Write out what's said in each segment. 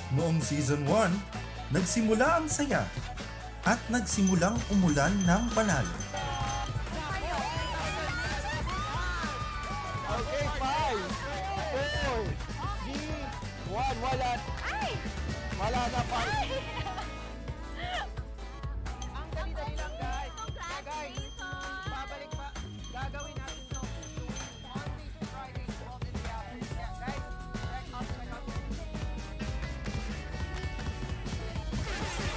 Noong Season 1, nagsimula ang saya at nagsimulang umulan ng panalo. Okay, 5, 4, 3, 1, wala. Wala na, 5. Ang dali-dali lang, guys. Guys, babalik pa. Gagawin natin to. Monday to Friday, 12 in the afternoon. Yeah, guys, check out.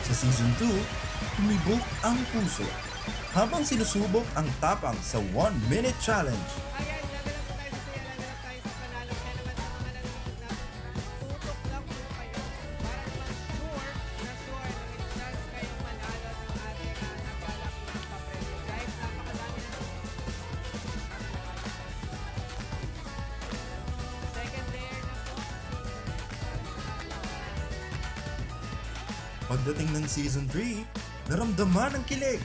Sa Season 2, humibok ang puso habang sinusubok ang tapang sa 1-minute challenge. Ayan, level up tayo sa saya, level up tayo sa panalo. Kaya naman sa mga nanonood natin, tutok lang po kayo para ma-sure na may chance kayong manalo ng ating napalaking papremyo. Guys, napakadami na. Second layer na po. Pagdating ng Season 3, naramdaman ang kilig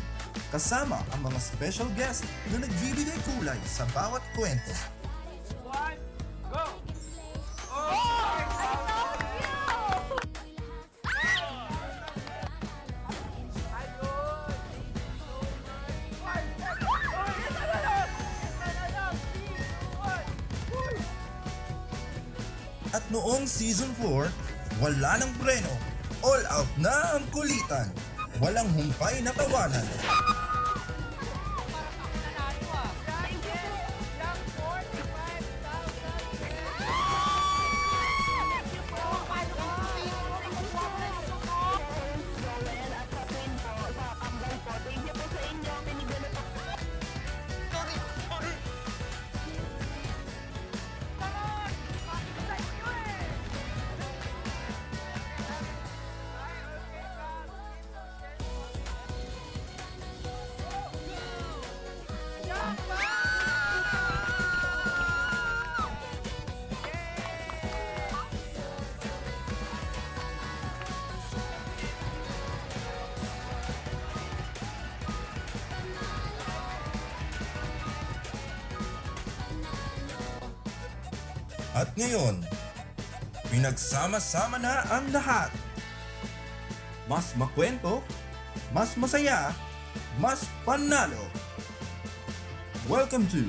kasama ang mga special guest na nagbibigay kulay sa bawat kwento. 1, go! At noong Season 4, wala ng preno. All out na ang kulitan. Walang humpay na tawanan. At ngayon, pinagsama-sama na ang lahat. Mas makwento, mas masaya, mas panalo. Welcome to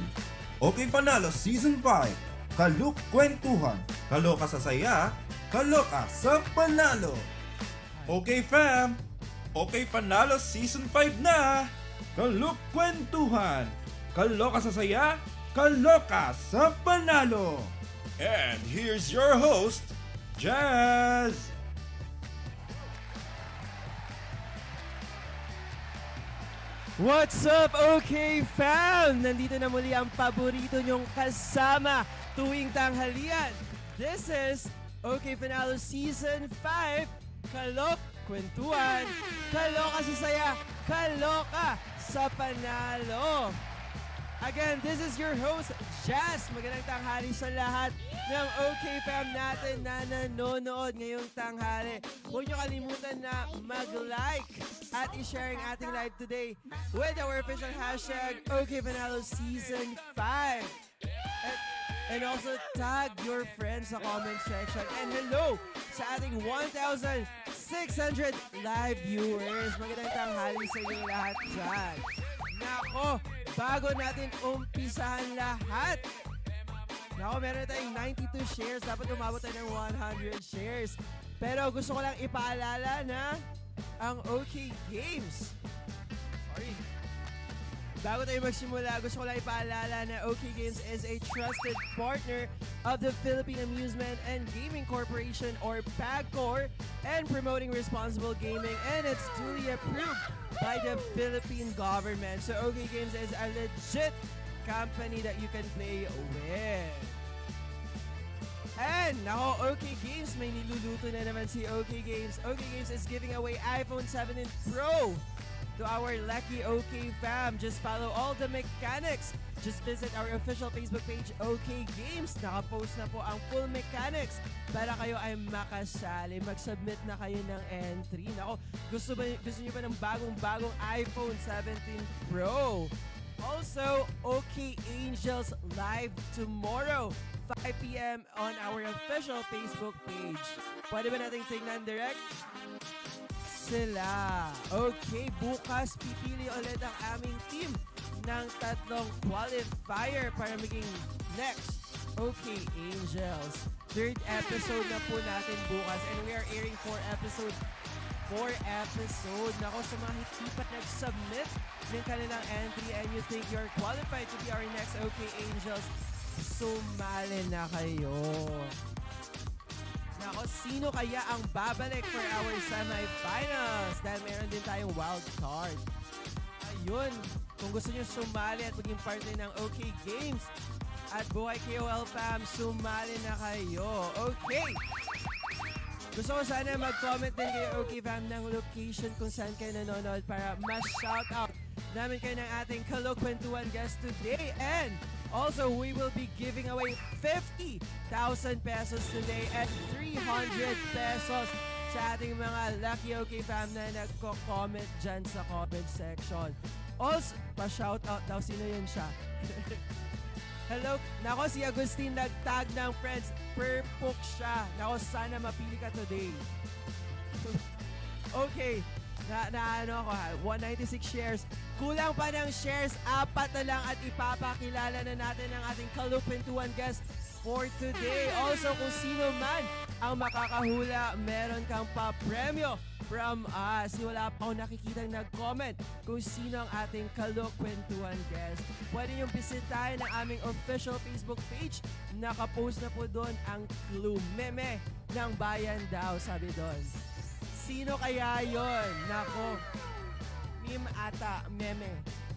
Okay Panalo Season 5. Kaluk Kwentuhan. Kaloka sa saya, kaloka sa panalo. Okay fam, Okay Panalo Season 5 na. Kaluk Kwentuhan. Kaloka sa saya, kaloka sa panalo. And here's your host, Jazz! What's up, OK fam? Nandito na muli ang paborito nyong kasama tuwing tanghalian. This is OK Panalo Season 5, Kalok Kwentuhan, Kaloka sa Saya, Kaloka sa Panalo. Again, this is your host, Jazz. Magandang tanghali sa lahat ng OK fam natin na nanonood ngayong tanghali. Huwag niyo kalimutan na mag-like at i-share ang ating live today with our official hashtag OK Panalo Season 5. And also tag your friends sa comment section. And hello sa ating 1,600 live viewers. Magandang tanghali sa inyo lahat dyan. Nako, bago natin umpisahan lahat. Nako, meron na tayong 92 shares. Dapat umabot tayo ng 100 shares. Pero gusto ko lang ipaalala na ang OK Games. Sorry. Bago tayo magsimula, gusto ko lang ipaalala na OK Games is a trusted partner of the Philippine Amusement and Gaming Corporation or PAGCOR and promoting responsible gaming, and it's duly approved by the Philippine government. So OK Games is a legit company that you can play with. And nako, OK Games, may niluluto na naman si OK Games. OK Games is giving away iPhone 17 Pro to our lucky OK fam. Just follow all the mechanics. Just visit our official Facebook page, OK Games. Nakapost na po ang full mechanics para kayo ay makasali. Mag-submit na kayo ng entry. Nako, gusto niyo ba ng bagong iPhone 17 Pro? Also, OK Angels live tomorrow 5 p.m. on our official Facebook page. Pwede ba nating tingnan direct? Sila. Okay, bukas pipili ulit ang aming team ng tatlong qualifier para maging next Okay Angels. Third episode na po natin bukas and we are airing 4 episode. Nako, sa mga hindi pa nag-submit ng kanilang entry and you think you're qualified to be our next Okay Angels, sumali na kayo. Nako, sino kaya ang babalik for our semifinals? Dahil meron din tayong wild card. Ayun, kung gusto nyo sumali at maging partner ng OK Games at Buhay KOL Fam, sumali na kayo. Okay! Gusto ko sana mag-comment din kayo, OK Fam, ng location kung saan kayo nanonood para ma-shoutout namin kayo ng ating Kalokwentuhan guest today. And also, we will be giving away 50,000 pesos today and 300 pesos sa ating mga lucky OK Fam na nagko-comment dyan sa comment section. Also, pa-shoutout daw, sino yun siya? Hello, nako si Agustin nagtag ng friends, perfect siya. Nako, sana mapili ka today. Okay, ano ako ha, 196 shares. Kulang pa ng shares, 4 na lang at ipapakilala na natin ang ating Kalukwentuhan guest for today. Also, kung sino man ang makakahula, meron kang pa-premyo from us. Wala pa ako nakikita nag-comment kung sino ang ating Kalukwentuhan guest. Pwede niyong bisitahin ang aming official Facebook page. Nakapost na po doon ang clue. Meme ng bayan daw, sabi doon. Sino kaya yon? Nako, meme ata, meme.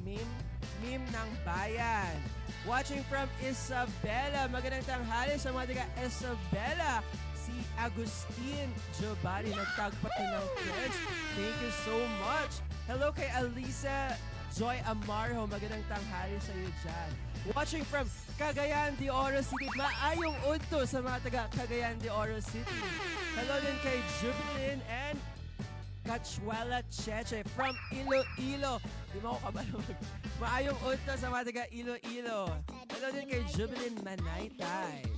Meme ng bayan. Watching from Isabela. Magandang tanghali sa mga taga Isabela. Si Agustin Giovanni, nagtag pa ito ng friends. Thank you so much. Hello kay Alisa Joy Amarho. Magandang tanghali sa iyo dyan. Watching from Cagayan de Oro City. Maayong udto sa mga taga Cagayan de Oro City. Hello din kay Jubilin and Cachuela Cheche from Iloilo. Di mo ako kabalo. Maayong udto sa mga taga Iloilo. Hello din kay Jubilin Manaytay.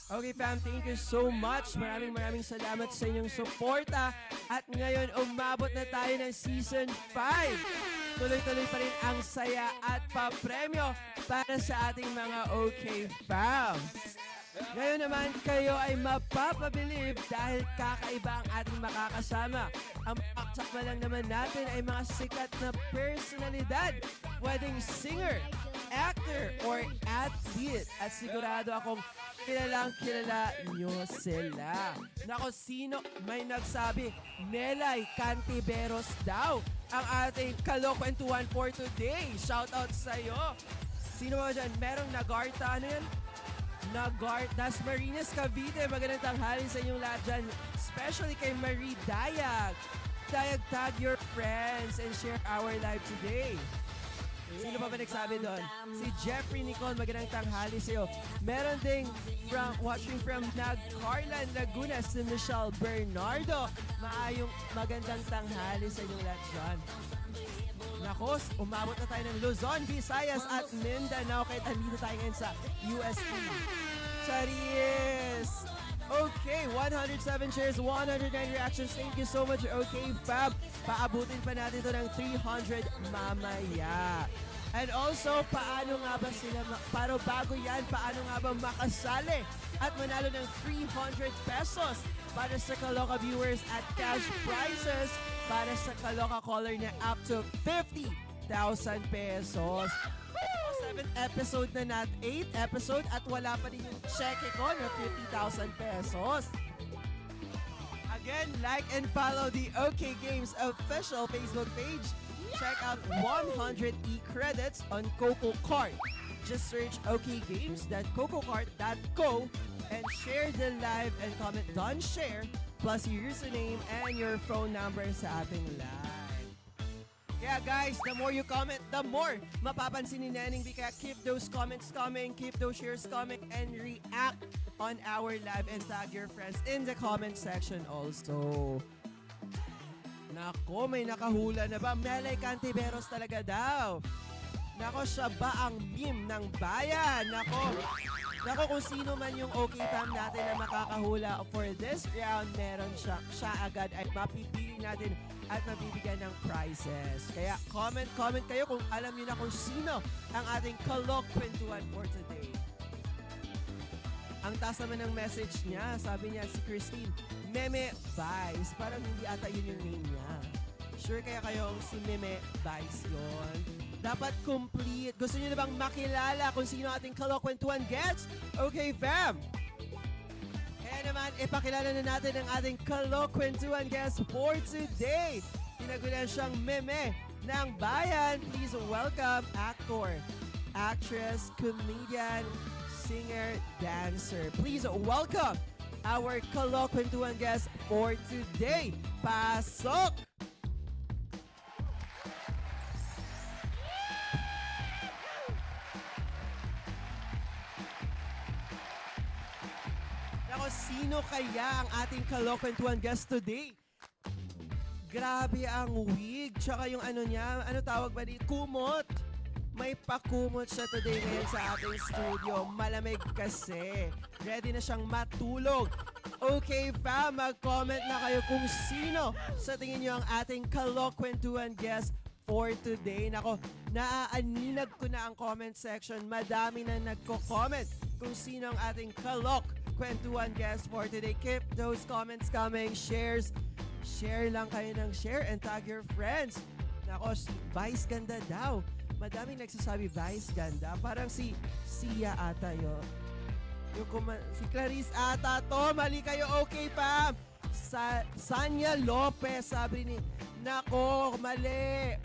Okay fam, thank you so much. Maraming salamat sa inyong suporta. At ngayon, umabot na tayo ng Season 5. Tuloy-tuloy pa rin ang saya at pa-premyo para sa ating mga OK fam. Ngayon naman, kayo ay mapapabilib dahil kakaiba ang ating makakasama. Ang paksakma lang naman natin ay mga sikat na personalidad. Pwedeng singer, actor, or athlete. At sigurado akong kilalang kilala nyo sila. Nako, sino may nagsabi, Nelay Cantiveros daw ang ating Kalokwentuhan for today. Shoutout sa'yo. Sino ba dyan? Merong Nagarta, ano yan? Das Marinas Cavite. Magandang tanghali sa inyong lahat dyan. Especially kay Marie Dayag. Dayag, tag your friends and share our live today. Sino pa ba nagsabi doon? Si Jeffrey Nicole, magandang tanghali sa'yo. Meron ding watching from Nagcarlan, Laguna, si Michelle Bernardo. Maayong magandang tanghali sa inyong lahat dyan. Nakos, umabot na tayo ng Luzon, Visayas at Mindanao. Kahit andito tayo ngayon sa UST. Charis! Okay, 107 shares, 109 reactions. Thank you so much, OK Fab. Paabutin pa natin ito ng 300 mamaya. And also, paano nga ba sila, pero bago yan, paano nga ba makasali at manalo ng 300 pesos para sa Kaloka viewers at cash prizes para sa Kaloka caller na up to 50,000 pesos. 7th episode na natin, 8th episode at wala pa din yung cheque ko na 50,000 pesos. Again, like and follow the OK Games official Facebook page. Check out 100 e-credits on Coco Card. Just search okgames.cococart.co and share the live and comment done share plus your username and your phone number sa ating live. Kaya guys, the more you comment, the more mapapansin ni Neneng B. Kaya keep those comments coming, keep those shares coming, and react on our live and tag your friends in the comment section also. Nako, may nakahula na ba? Melay Cantiveros talaga daw. Nako, siya ba ang meme ng bayan? Nako, kung sino man yung OK fam natin na makakahula for this round, meron siya agad ay mapipili natin at mabibigyan ng prizes. Kaya comment kayo kung alam niyo na kung sino ang ating kalokwentuhan for today. Ang taas naman ng message niya, sabi niya si Christine, Meme Vice. Parang hindi ata yun yung name niya. Sure kaya kayong si Meme Vice yun? Dapat complete. Gusto niyo na bang makilala kung sino ating kalokwentuhan guest? Okay, fam! Kaya naman, ipakilala na natin ang ating kalokwentuhan guest for today. Tinagulan siyang Meme ng Bayan. Please welcome actor, actress, comedian, singer, dancer. Please welcome our kalokwentuhan guest for today. Pasok! Nako, sino kaya ang ating kalokwentuhan guest today? Grabe ang wig, tsaka yung ano niya, ano tawag ba dito? Kumot! May pakumot siya today ngayon sa ating studio. Malamig kasi. Ready na siyang matulog. Okay, fam, mag-comment na kayo kung sino sa tingin niyo ang ating kalokwentuhan guest for today. Nako, naaaninag ko na ang comment section. Madami na nagko-comment kung sino ang ating kalokwentuhan guest for today. Keep those comments coming. Share lang kayo ng share and tag your friends. Nako, si Vice ganda daw. Madaming nagsasabi Vice ganda. Parang si Sia ata yun. Si Clarice ata to. Mali kayo, okay fam. Sanya Lopez, sabi ni, nako, mali.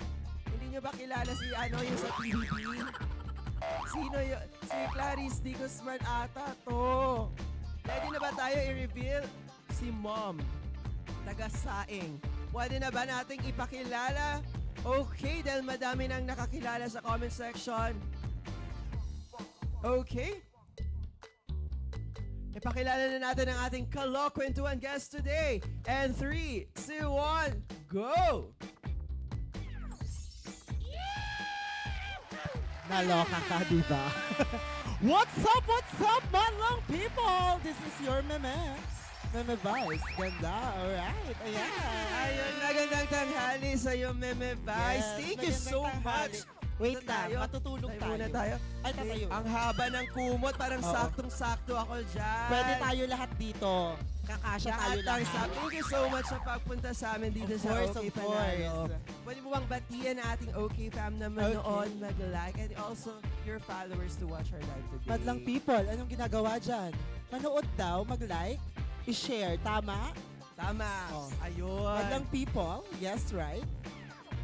Hindi nyo ba kilala si yung sa TVP? Sino yun? Si Clarice D. Guzman ata to. Ready na ba tayo i-reveal? Si Mom. Taga-saing. Pwede na ba nating ipakilala? Okay, dahil madami nang nakakilala sa comment section. Okay. Ipakilala na natin ang ating kalokwentuhan guest today. And 3, 2, 1, go! Naloka ka, diba? What's up, madlang people? This is your Meme. Meme Vice. Ganda. Alright. Ayan. Ayun, magandang tanghali sa iyo, Meme Vice. Yes, Thank you so magandang tanghali. much. Wait Ito lang, tayo. matutulog Tayo muna tayo. tayo. Ay, tatayo. Ang haba ng kumot, parang Oo. saktong-sakto ako dyan. Pwede tayo lahat dito. Kakasya tayo Lahat. lahat. Thank you so much sa pagpunta sa amin dito Of sa course, OK of Panalo. course. Pwede mo bang batiyan ang ating OK fam na manood, mag-like, and also your followers to watch our live today. Madlang people, anong ginagawa dyan? Manood daw, mag-like, i-share. Tama? Tama. Oh. Ayun. Madlang people, yes, right?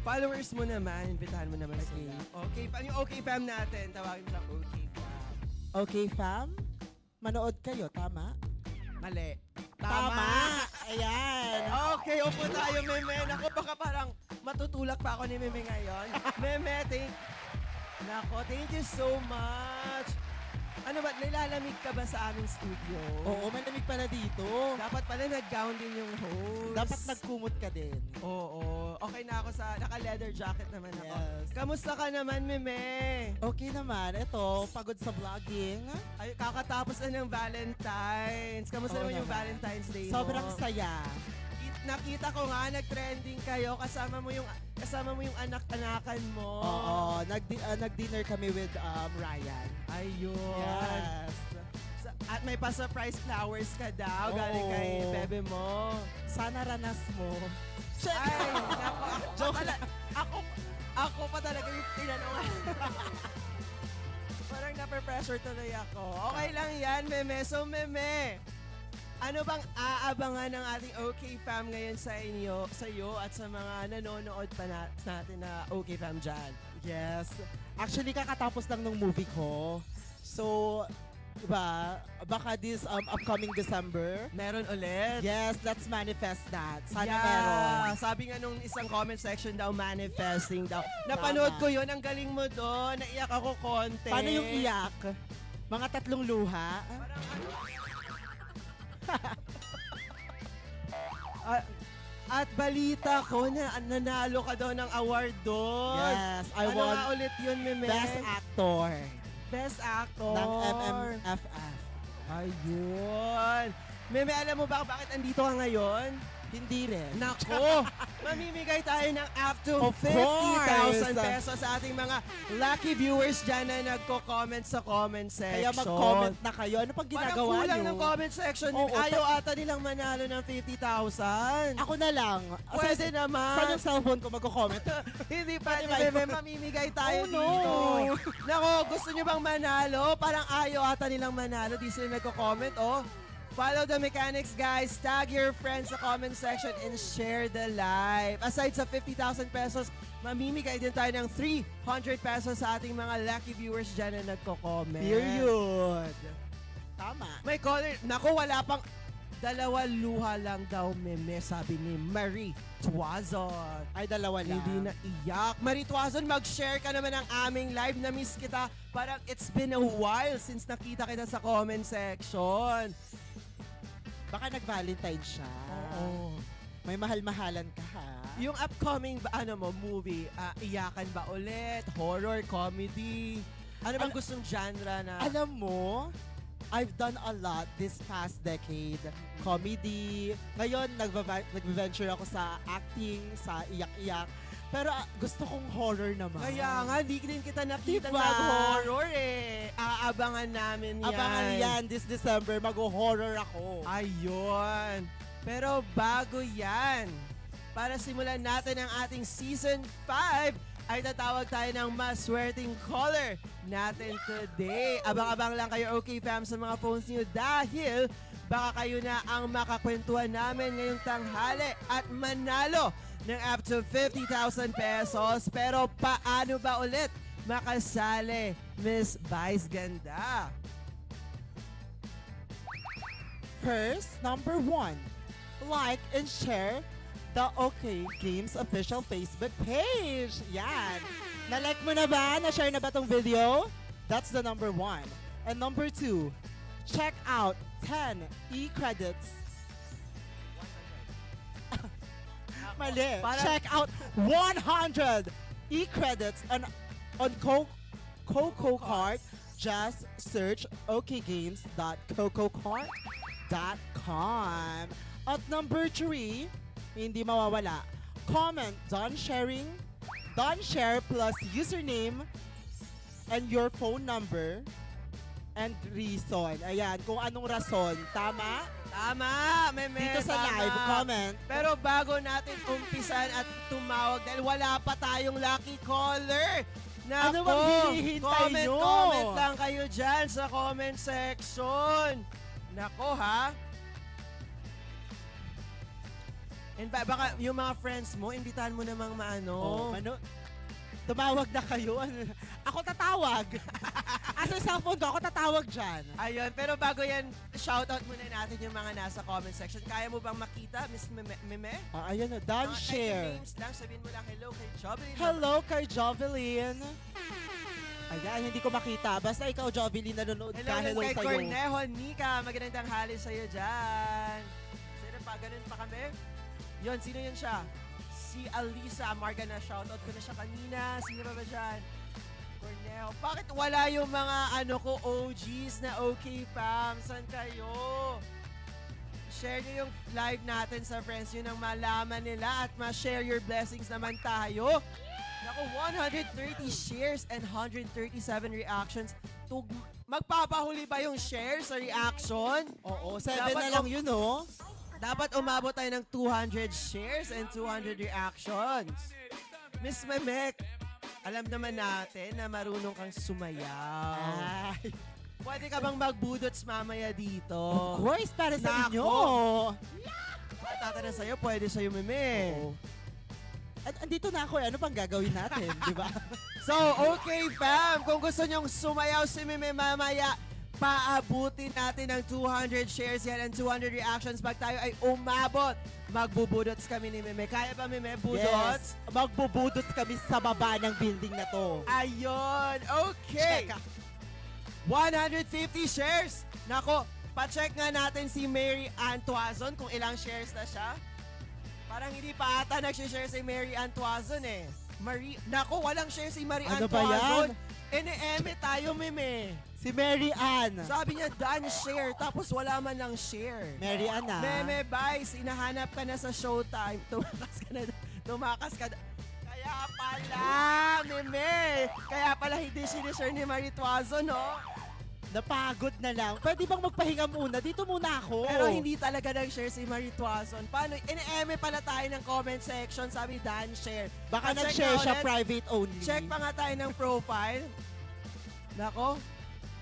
Followers mo naman, invitahan mo naman Okay. sila. Okay, yung OK fam natin, tawagin mo lang OK fam. Okay, fam? Manood kayo, tama? Mali. Ayan. Okay, upo tayo, Meme. Nako, baka parang matutulak pa ako ni Meme ngayon. Meme, thank you so much. Ano ba, nilalamig ka ba sa aming studio? Oo, malamig pala dito. Dapat pala nag-gown din yung host. Dapat nagkumot ka din. Oo. Okay na ako sa, naka-leather jacket naman ako. Yes. Kamusta ka naman, Meme? Okay naman. Ito, pagod sa vlogging. Ay, kakatapos na ng Valentine's. Kamusta Oo naman yung naman. Valentine's Day mo? Sobrang saya. Nakita ko nga, nag-trending kayo. Kasama mo yung anak-anakan mo. Oo, nag-dinner kami with Ryan. Ayun. Yes. At may pa-surprise flowers ka daw, Oo. galing kay bebe mo. Sana ranas mo. Ay, ako pa talaga yung tinanong. Parang nape-pressure tuloy ako. Okay lang yan, Meme. So, Meme, ano bang aabangan ng ating OK Fam ngayon sa iyo at sa mga nanonood pa natin na OK Fam dyan? Yes. Actually, kakatapos lang ng movie ko. So, diba, baka this upcoming December. Meron ulit? Yes, let's manifest that. Sana Yeah, meron. sabi nga nung isang comment section daw, manifesting daw. Napanood ko yun, ang galing mo doon. Naiyak ako konti. Paano yung iyak? Mga 3 luha? Parang ano? At balita ko na nanalo ka daw ng award doon. Yes, I Ano won nga ulit yun, Meme? Best Actor Best Actor. ng MMFF. Ayun. Meme, alam mo ba bakit andito ka ngayon? Hindi rin. Nako! Mamimigay tayo ng up to Of 50,000 course. pesos sa ating mga lucky viewers dyan na nagko-comment sa comment section. Kaya mag-comment na kayo. Ano pang Parang ginagawa kulang nyo? ng comment section. Oo, Ayaw ata nilang manalo ng 50,000. Ako na lang. Pwede Saan naman. yung cellphone ko magko-comment? Hindi pa, Pwede ba Meme. Mamimigay tayo Oh, no. dito. Nako, gusto nyo bang manalo? Parang ayaw ata nilang manalo. Di sila nagko-comment, oh. Follow the mechanics, guys. Tag your friends sa comment section and share the live. Aside sa 50,000 pesos, mamimigay din tayo ng 300 pesos sa ating mga lucky viewers dyan na nagko-comment. Period. Tama. May caller. Naku, wala pang dalawa luha lang daw, Meme, sabi ni Marie Tuazon. Ay, dalawa lang. Hindi na iyak. Marie Tuazon, mag-share ka naman ng aming live. Na-miss kita. Parang it's been a while since nakita kita sa comment section. Baka nag-Valentine siya. Oo. May mahal-mahalan ka, ha? Yung upcoming movie, iyakan ba ulit? Horror, comedy? Ano bang gustong genre na? Alam mo, I've done a lot this past decade. Comedy. Ngayon, nag-venture ako sa acting, sa iyak-iyak. Pero gusto kong horror naman. Kaya nga, di din kita nakita Diba? mag-horror eh. Aabangan namin yan. Abangan yan this December, mag-horror ako. Ayun. Pero bago yan, para simulan natin ang ating Season 5, ay tatawag tayo ng maswerteng caller natin today. Abang-abang lang kayo, okay fam, sa mga phones niyo dahil baka kayo na ang makakwentuhan namin ngayong tanghali at manalo ng up to 50,000 pesos. Pero paano ba ulit makasali, Miss Vice Ganda? First, number 1, like and share the OK Games official Facebook page. Yan. Na-like mo na ba? Na-share na ba tong video? That's the number 1. And number 2, check out 10 e-credits. Mali. Check out 100 e-credits on Coco Cart. Just search okgames.cococart.com. At number 3, hindi mawawala, comment Don share plus username and your phone number and reason. Ayan, kung anong rason. Tama? Tama, Meme. Dito sa tama. live, comment. Pero bago natin umpisan at tumawag, dahil wala pa tayong lucky caller. Ano Nako, bang hinihintay nyo? comment lang kayo dyan sa comment section. Nako ha. And baka yung mga friends mo, imbitahan mo namang maano. Tumawag na kayo. Ako tatawag. Asa yung cellphone ko, ako tatawag dyan. Ayun, pero bago yan, shoutout muna natin yung mga nasa comment section. Kaya mo bang makita, Miss Meme? Ayan na, Don Mga share. names lang, sabihin mo lang hello kay Jovelyn. Hello kay Jovelyn. Ayan, hindi ko makita. Basta ikaw, Jovelyn, nanonood Hello, ka. Hello kay sa'yo. Cornejo Nika. Magandang tanghali sa'yo dyan. Sino pa? Ganun pa kami? Yun, sino yun siya? Si Alisa Margana. Shoutout ko na siya kanina. Sino ba dyan? Cornejo. Bakit wala yung mga OGs na okay fam? San kayo? Share nyo yung live natin sa friends nyo nang malaman nila at ma-share your blessings naman tayo. Naku, 130 shares and 137 reactions. Magpapahuli ba yung share sa reaction? Oo, 7 Dapat na lang yun, oh. Dapat umabot tayo ng 200 shares and 200 reactions. Miss Memek, alam naman natin na marunong kang sumayaw. Ay, Pwede ka bang magbudots mamaya dito? of course, para sa Nako. inyo. Tatanong sa'yo, pwede sa'yo, Meme. Oo. Andito na ako, ano pang gagawin natin, di ba? So, okay fam, kung gusto nyong sumayaw si Meme mamaya, paabutin natin ng 200 shares yan and 200 reactions pag tayo ay umabot. Magbubudots kami ni Meme. Kaya ba, Meme, budots? Yes, magbubudots kami sa baba ng building na to. Ayun, okay. Check. 150 shares. Nako, pa-check nga natin si Mary Ann Tuazon kung ilang shares na siya. Parang hindi pa ata nag-share si Mary Ann Tuazon eh. Nako, walang share si Mary Ann Ano ba Tuazon. yan? Eme tayo, meme. Si Mary Ann. Sabi niya, done share, tapos wala man lang share. Mary Ann ah. Meme, Vice, inahanap ka na sa Showtime. Tumakas ka na. Kaya pala, meme. Kaya pala hindi sinishare ni Mary Tuazon, no? Napagod na lang. Pwede bang magpahinga muna? Dito muna ako. Pero hindi talaga nag-share si Marie Tuazon. Paano? In-eme pala tayo ng comment section, sabi Dan share. Baka Check nag-share na siya ulit. private only. Check pa nga tayo ng profile. Nako,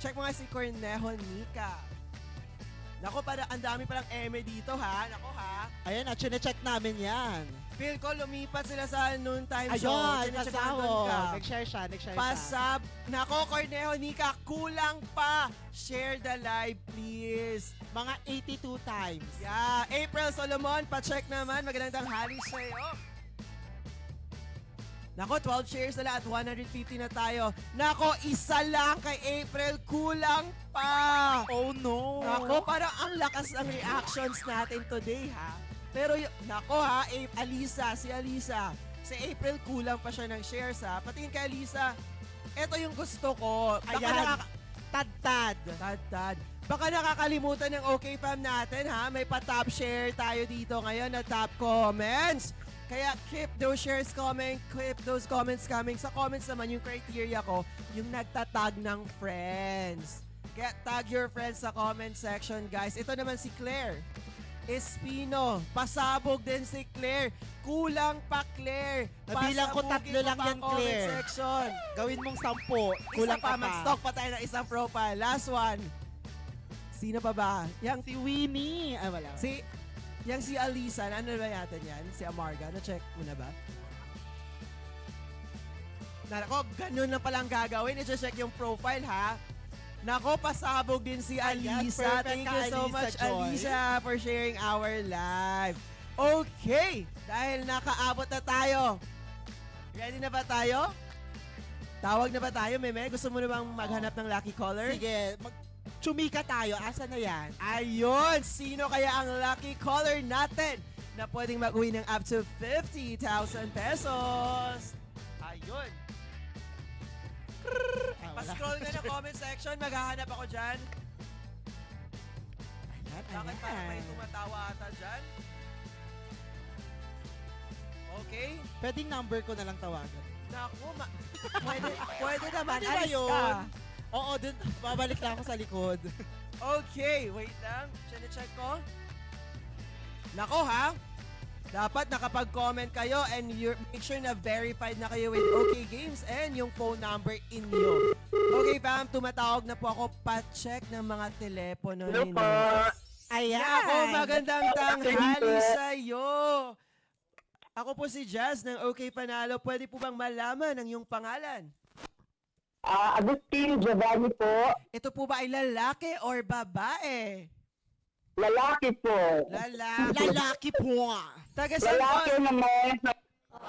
check mo nga si Cornejo Nika. Nako, para ang dami palang eme dito ha. Nako ha. Ayan, at check namin yan. Feel ko lumipat sila sa noontime show. Ayun, Chinecheck pasaho. nandun ka. Nag-share siya. Pasab. Nako, Cornejo Nika, kulang pa. Share the live, please. Mga 82 times. Yeah, April Solomon, pa-check naman. Magandang tanghali sa'yo. Nako, 12 shares na lang at 150 na tayo. Nako, isa lang kay April. Kulang pa. Oh no. Nako, parang ang lakas ng reactions natin today, ha? Pero, nako ha, si Alisa. Si April, kulang pa siya ng shares, ha? Patingin kay Alisa, ito yung gusto ko. Baka Ayan. Tad-tad. Tad. Baka nakakalimutan ng OK Fam natin, ha? May pa-top share tayo dito ngayon na top comments. Kaya keep those shares coming, keep those comments coming. Sa comments naman, yung criteria ko, yung nagtatag ng friends. Kaya tag your friends sa comment section, guys. Ito naman si Claire Espino. Pasabog din si Claire. Kulang pa, Claire. Nabilang ko Pasabugin tatlo mo lang pa yan, comment Claire. section. Gawin mong 10. Kulang Kulang pa, ka pa. mag-stock pa tayo ng isang profile. Last one. Sino pa ba? Yang Si Winnie. Ay, wala. Yang si Alisa, ano ba natin yan? Si Amarga, na-check mo na ba? Nako, ganun na palang gagawin. I-check yung profile, ha? Nako, pasabog din si Ayan, Alisa. perfect Thank ka, you so Alisa much, Joy. Alisa, for sharing our live. Okay, dahil nakaabot na tayo. Ready na ba tayo? Tawag na ba tayo, Meme? Gusto mo na bang maghanap ng lucky caller? Sige, chumika tayo. Asa na yan? Ayun! Sino kaya ang lucky caller natin na pwedeng mag-uwi ng up to 50,000 pesos? Ayun! Pa-scroll nga ng comment section, maghahanap ako dyan. Bakit parang may tumatawa ata dyan? Okay? Pwedeng number ko na lang tawagan. Naku, pwede naman. Pwede ba Alis yun? ka. Oo, dun, babalik lang ako sa likod. Okay, wait lang. Check ko. Nako ha, dapat nakapag-comment kayo and make sure na verified na kayo with OK Games and yung phone number inyo. Okay fam, tumatawag na po ako. Pa-check ng mga telepono ninyo. Ayan. Ako, magandang tanghali sa'yo. Ako po si Jazz ng OK Panalo. Pwede po bang malaman ang iyong pangalan? Agustin Giovanni po. Ito po ba ay lalaki or babae? Lalaki po. Lalaki. Lalaki po. Taga saan po? Lalaki na may,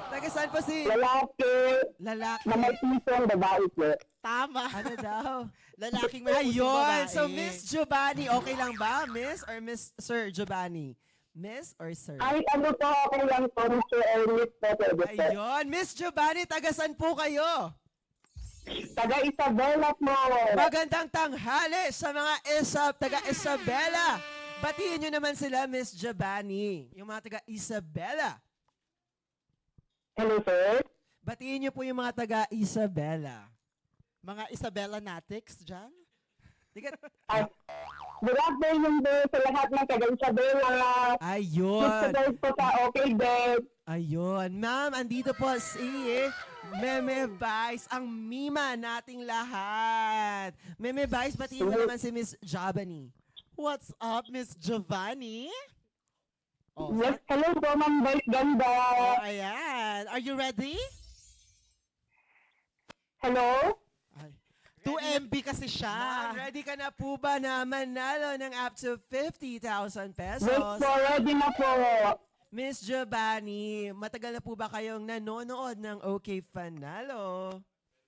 Taga saan po si lalaki lalaki? na may pisong babae po. Tama. Ano daw? Lalaking may pusong Ayun. babae. So, Miss Giovanni, okay lang ba? Miss or Miss Sir Giovanni? Miss or Sir? Ay, ano po, okay lang po, Mr. Ernest po, pwede po. Ayun. Miss Giovanni, taga saan po kayo? Taga Isabela po. Magandang tanghali sa mga taga Isabela. Batiin nyo naman sila, Miss Giovanni. Yung mga taga Isabela. Hello, sir. Batiin nyo po yung mga taga Isabela. Mga Isabella Natics dyan. Tiga, At, good afternoon po sa lahat ng taga Isabela. ayun. Subscribe po sa Okay Bed. Ayun. Ma'am, andito po si Meme Vice, ang mima nating lahat. Meme Vice, batiin mo naman si Miss Giovanni. What's up, Miss Giovanni? Oh, Yes, hello po, Ma'am Vice Ganda. oh, ayan. Are you ready? Hello? Ay. 2 MB kasi siya. Ma'am, ready ka na po ba na manalo ng up to 50,000 Yes pesos? po, ready na po. Miss Giovanni, matagal na po ba kayong nanonood ng OK Fanalo?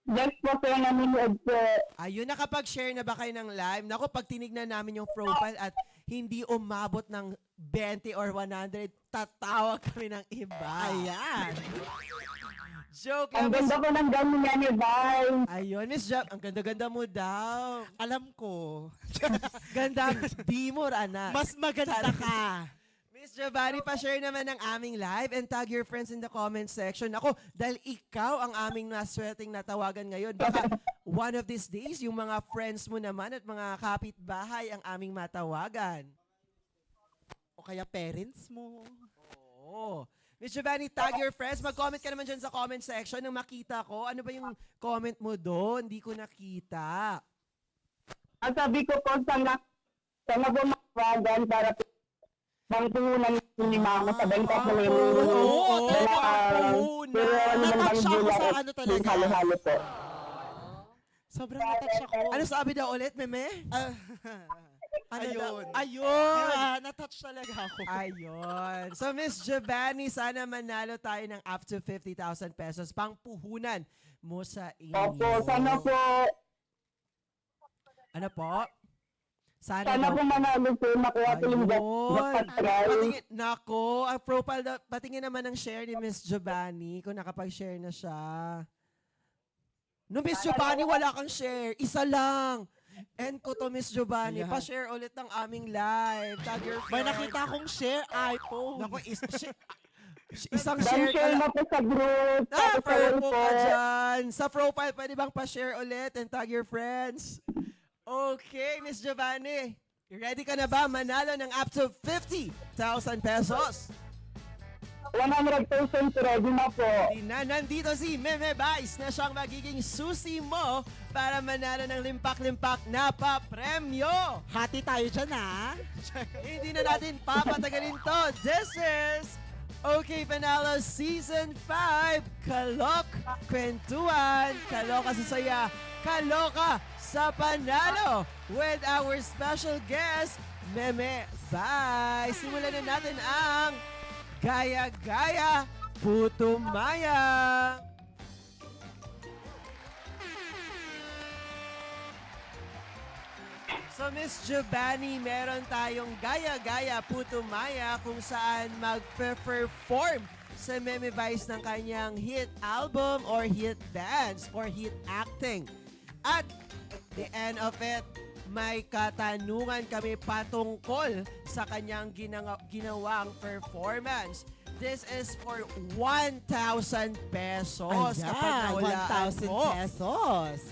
Yes po, sir, nanonood po. Ayun, nakapag-share na ba kayo ng live? Naku, pag tinignan namin yung profile at hindi umabot ng 20 or 100, tatawag kami ng iba. Ayan. Joke Ang lang, Miss. ganda ko ng ganun niya ni Vice. Ayun, Miss Jab, ang ganda-ganda mo daw. Alam ko. Ganda, Bimor, anak. Mas maganda ka. Miss Giovanni, pa-share naman ng aming live and tag your friends in the comment section. Ako, dahil ikaw ang aming naswerteng natawagan ngayon, baka one of these days, yung mga friends mo naman at mga kapitbahay ang aming matawagan. O kaya parents mo. Oo. Miss Giovanni, tag your friends. Mag-comment ka naman dyan sa comment section nang makita ko. Ano ba yung comment mo doon? Hindi ko nakita. Ang sabi ko po, sana po makawagan para bang puhunan ni Mama sa benta sa Oo, Lero. talaga, puhunan. Natouch ako sa ano talaga. Halo-halo po. Sobrang natouch ako. Ano sabi daw ulit, Meme? Ah, Ano Ayun. daw? Ayun! natouch talaga ako. Ayun. So, Miss Giovanni, sana manalo tayo ng up to 50,000 pesos pang puhunan mo sa inyo. Opo, sana po, Ano po? Sana, sana daw. po manalo po, makuha po yung Ayun. jackpot Patingin, nako, ang profile, patingin naman ng share ni Miss Giovanni kung nakapag-share na siya. No, Miss Giovanni, wala kang share. Isa lang. End ko to, Miss Giovanni. Ayan. Pa-share ulit ng aming live. Tag your May friends. nakita akong share iPhone. Nako, isang Dan share ka share lang. na po sa group. Ah, Tapos ayun purple po. ka dyan. Sa profile, pwede bang pa-share ulit and tag your friends? Okay, Miss Giovanni. Ready ka na ba manalo ng up to 50,000 pesos? 100% ready na po. Nandito si Meme Vice na siyang magiging susi mo para manalo ng limpak-limpak na papremyo. Hati tayo dyan, ha? Hindi na natin papatagalin to. This is Okay Panalo Season 5. Kalok, kwentuhan, kaloka sa saya, kaloka sa panalo with our special guest, Meme Vice. Simulan na natin ang Gaya-Gaya Putumaya. So, Miss Giovanni, meron tayong Gaya-Gaya Putumaya kung saan mag-perform sa Meme Vice ng kanyang hit album or hit dance or hit acting. At at the end of it, may katanungan kami patungkol sa kanyang ginawang performance. This is for 1,000 pesos kapag nahulaan 1,000 mo. pesos.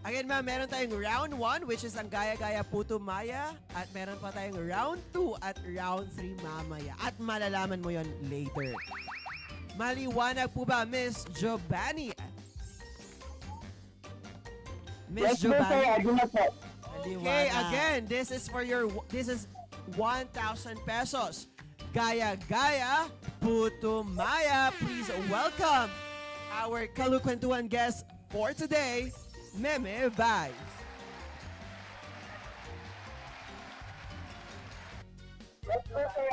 Again, ma'am, meron tayong round 1, which is ang Gaya-Gaya Putumaya. At meron pa tayong round 2 at round 3 mamaya. At malalaman mo yon later. Maliwanag po ba, Miss Giovanni? Miss Yes po, sir. Giovanni? Ready na po. Okay, again, this is 1,000 pesos. Gaya-Gaya Putumaya. Please welcome our Kalukwentuhan guest for today, Meme Vice. Yes po, sir.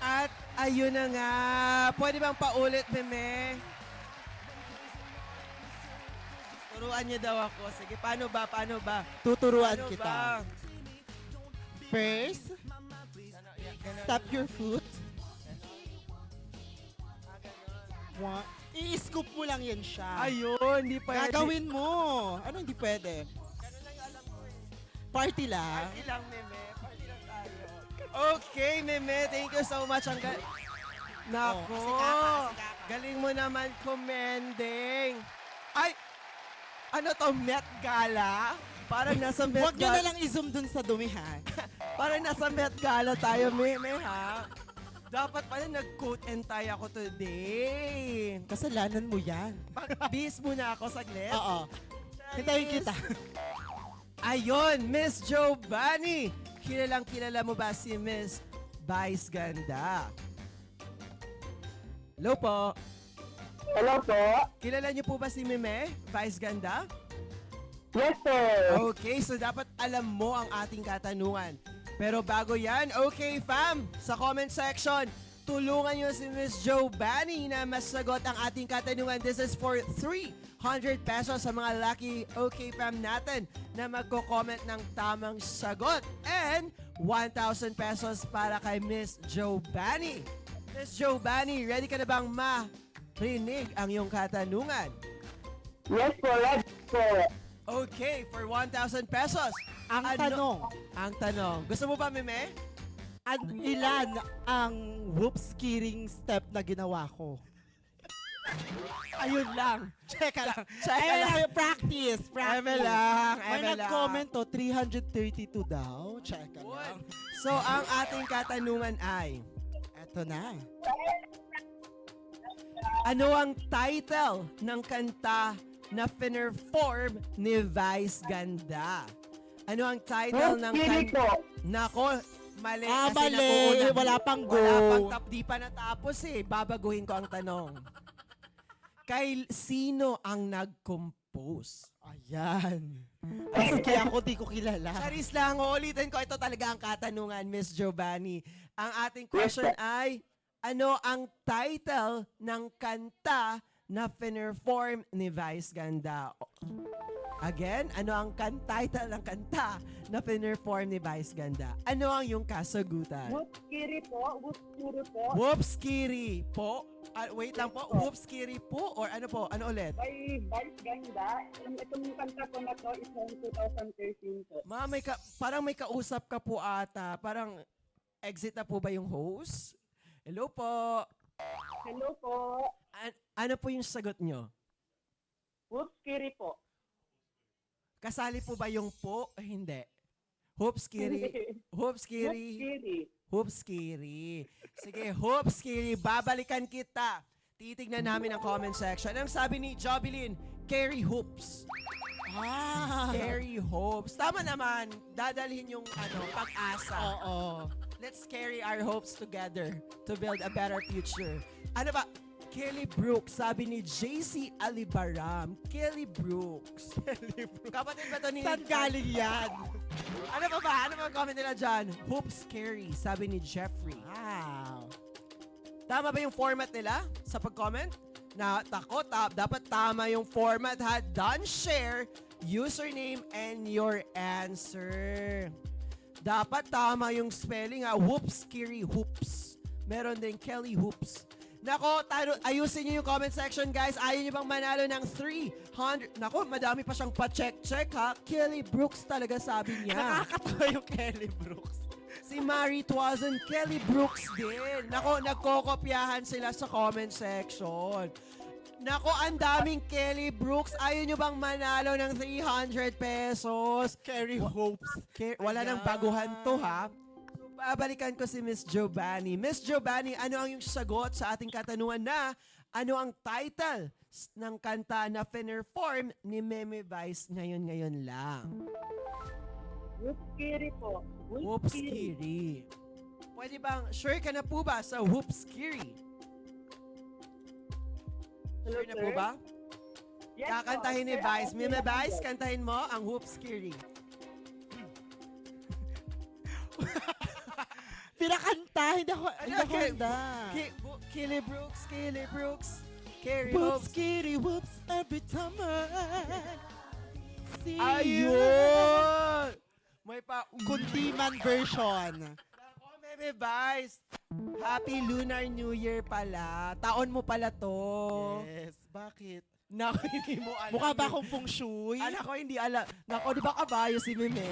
At ayun na nga. Pwede bang paulit, Meme? Turuan niyo daw ako. Sige, paano ba? Paano ba? Tuturuan Paano kita. ba? First, stop your foot. I-scoop mo lang yan siya. Ayun, hindi pwede. Gagawin mo. Ano hindi pwede? Party lang. Party lang, Meme. Party lang tayo. Okay, Meme. Thank you so much. Nako. sikapa. Galing mo naman commending. Ay! Ano to? Met Gala? Parang nasa Met Huwag nyo Gala. na lang i-zoom dun sa dumihan. Parang nasa Met Gala tayo, Meme, ha? Dapat pala nag-coat and tie ako today. Kasalanan mo yan. Bis muna ako saglit. Oo. Hintayin kita. Ayun, Miss Giovanni. Kilalang kilala mo ba si Miss Vice Ganda? Hello po. Hello po. Kilala niyo po ba si Meme Vice Ganda? Yes, sir. Okay, so dapat alam mo ang ating katanungan. Pero bago yan, okay fam, sa comment section, tulungan nyo si Miss Giovanni na masagot ang ating katanungan. This is for 300 pesos sa mga lucky okay fam natin na magko-comment ng tamang sagot. And 1,000 pesos para kay Miss Giovanni. Miss Giovanni, ready ka na bang marinig ang iyong katanungan? Yes po, yes po. Okay, for 1,000 pesos. Ang tanong, Ang tanong. Gusto mo ba, Meme? ilan ang whoops kidding step na ginawa ko? Ayun lang. Check lang. Check lang. Practice. Eme lang. May Eme lang. nag-comment to, 332 daw. Check lang. So, ang ating katanungan ay, Eto na. ano ang title ng kanta na pinerform ni Vice Ganda? Ano ang title ng Kiri kanta? po. Nako, mali. kasi Mali. nakuuna. Wala pang go. Wala pang di pa natapos eh. Babaguhin ko ang tanong. Kay sino ang nag-compose? Ayan. Maski ako di ko kilala. Charis lang, uulitin ko. Ito talaga ang katanungan, Miss Giovanni. Ang ating question ay, ano ang title ng kanta na pinerform ni Vice Ganda? Again, ano ang title ng kanta na pinerform ni Vice Ganda? Ano ang iyong kasagutan? Kiri po. Kiri po. Whoops, Kiri po. Wait lang po. Whoops, Kiri po? Or ano po? Ano ulit? By Vice Ganda. Itong kanta po na to is noong 2013 po. Ma, parang may kausap ka po ata. Parang exit na po ba yung host? Hello po. Hello po. Ano po yung sagot nyo? Whoops, Kiri po. Kasali po ba yung po? Hindi. Hoops, Kiri. Hoops, Kiri. Kiri. Hoops, Kiri. Sige, Hoops, Kiri. Babalikan kita. Titignan namin ang comment section. Ang sabi ni Jobilin, Carry Hoops. Carry Hopes. Tama naman. Dadalhin yung pag-asa. Oo. Let's carry our hopes together to build a better future. Ano ba? Kelly Brooks, sabi ni JC Alibaram. Kelly Brooks. Kapatid ba to ni... Saan galing yan? Ano pa ba? Ano pa ang comment nila dyan? Hoops Carry, sabi ni Jeffrey. Wow. Tama ba yung format nila sa pag-comment? Dapat tama yung format ha. Done share, username, and your answer. Dapat tama yung spelling ha. Whoops, Kiri, Hoops. Meron din Kelly Hoops. Nako, ayusin niyo yung comment section, guys. Ayaw niyo bang manalo ng 300? Nako, madami pa siyang pa-check-check, ha? Kelly Brooks talaga sabi niya. Nakakatawa yung Kelly Brooks. Si Marie Tuazon, Kelly Brooks din. Nako, nagkokopyahan sila sa comment section. Nako, ang daming Kelly Brooks. Ayaw niyo bang manalo ng 300 pesos? Carry hopes. Wala nang baguhan to, ha? Babalikan ko si Miss Giovanni. Miss Giovanni, ano ang iyong sagot sa ating katanungan na ano ang title ng kanta na pinerform ni Meme Vice ngayon lang? Whoops, Kiri po. Whoops, Kiri. Pwede bang, sure ka na po ba sa Whoops, Kiri? Sure na po ba? Yes, Kakantahin ni Vice. Meme Vice, kantahin mo ang Whoops, Kiri. Pinakanta, hindi ako handa. Kelly Brooks, Carrie Whoops, Hopes. kitty, whoops, every time I see you. Ayun! May pa... Kundiman version. Ako, Meme Vice. Happy Lunar New Year pala. Taon mo pala to. Yes, bakit? Naku, hindi mo alam. Mukha ba akong feng shui? Anak ko, hindi alam. Naku, di ba kabayo si Meme?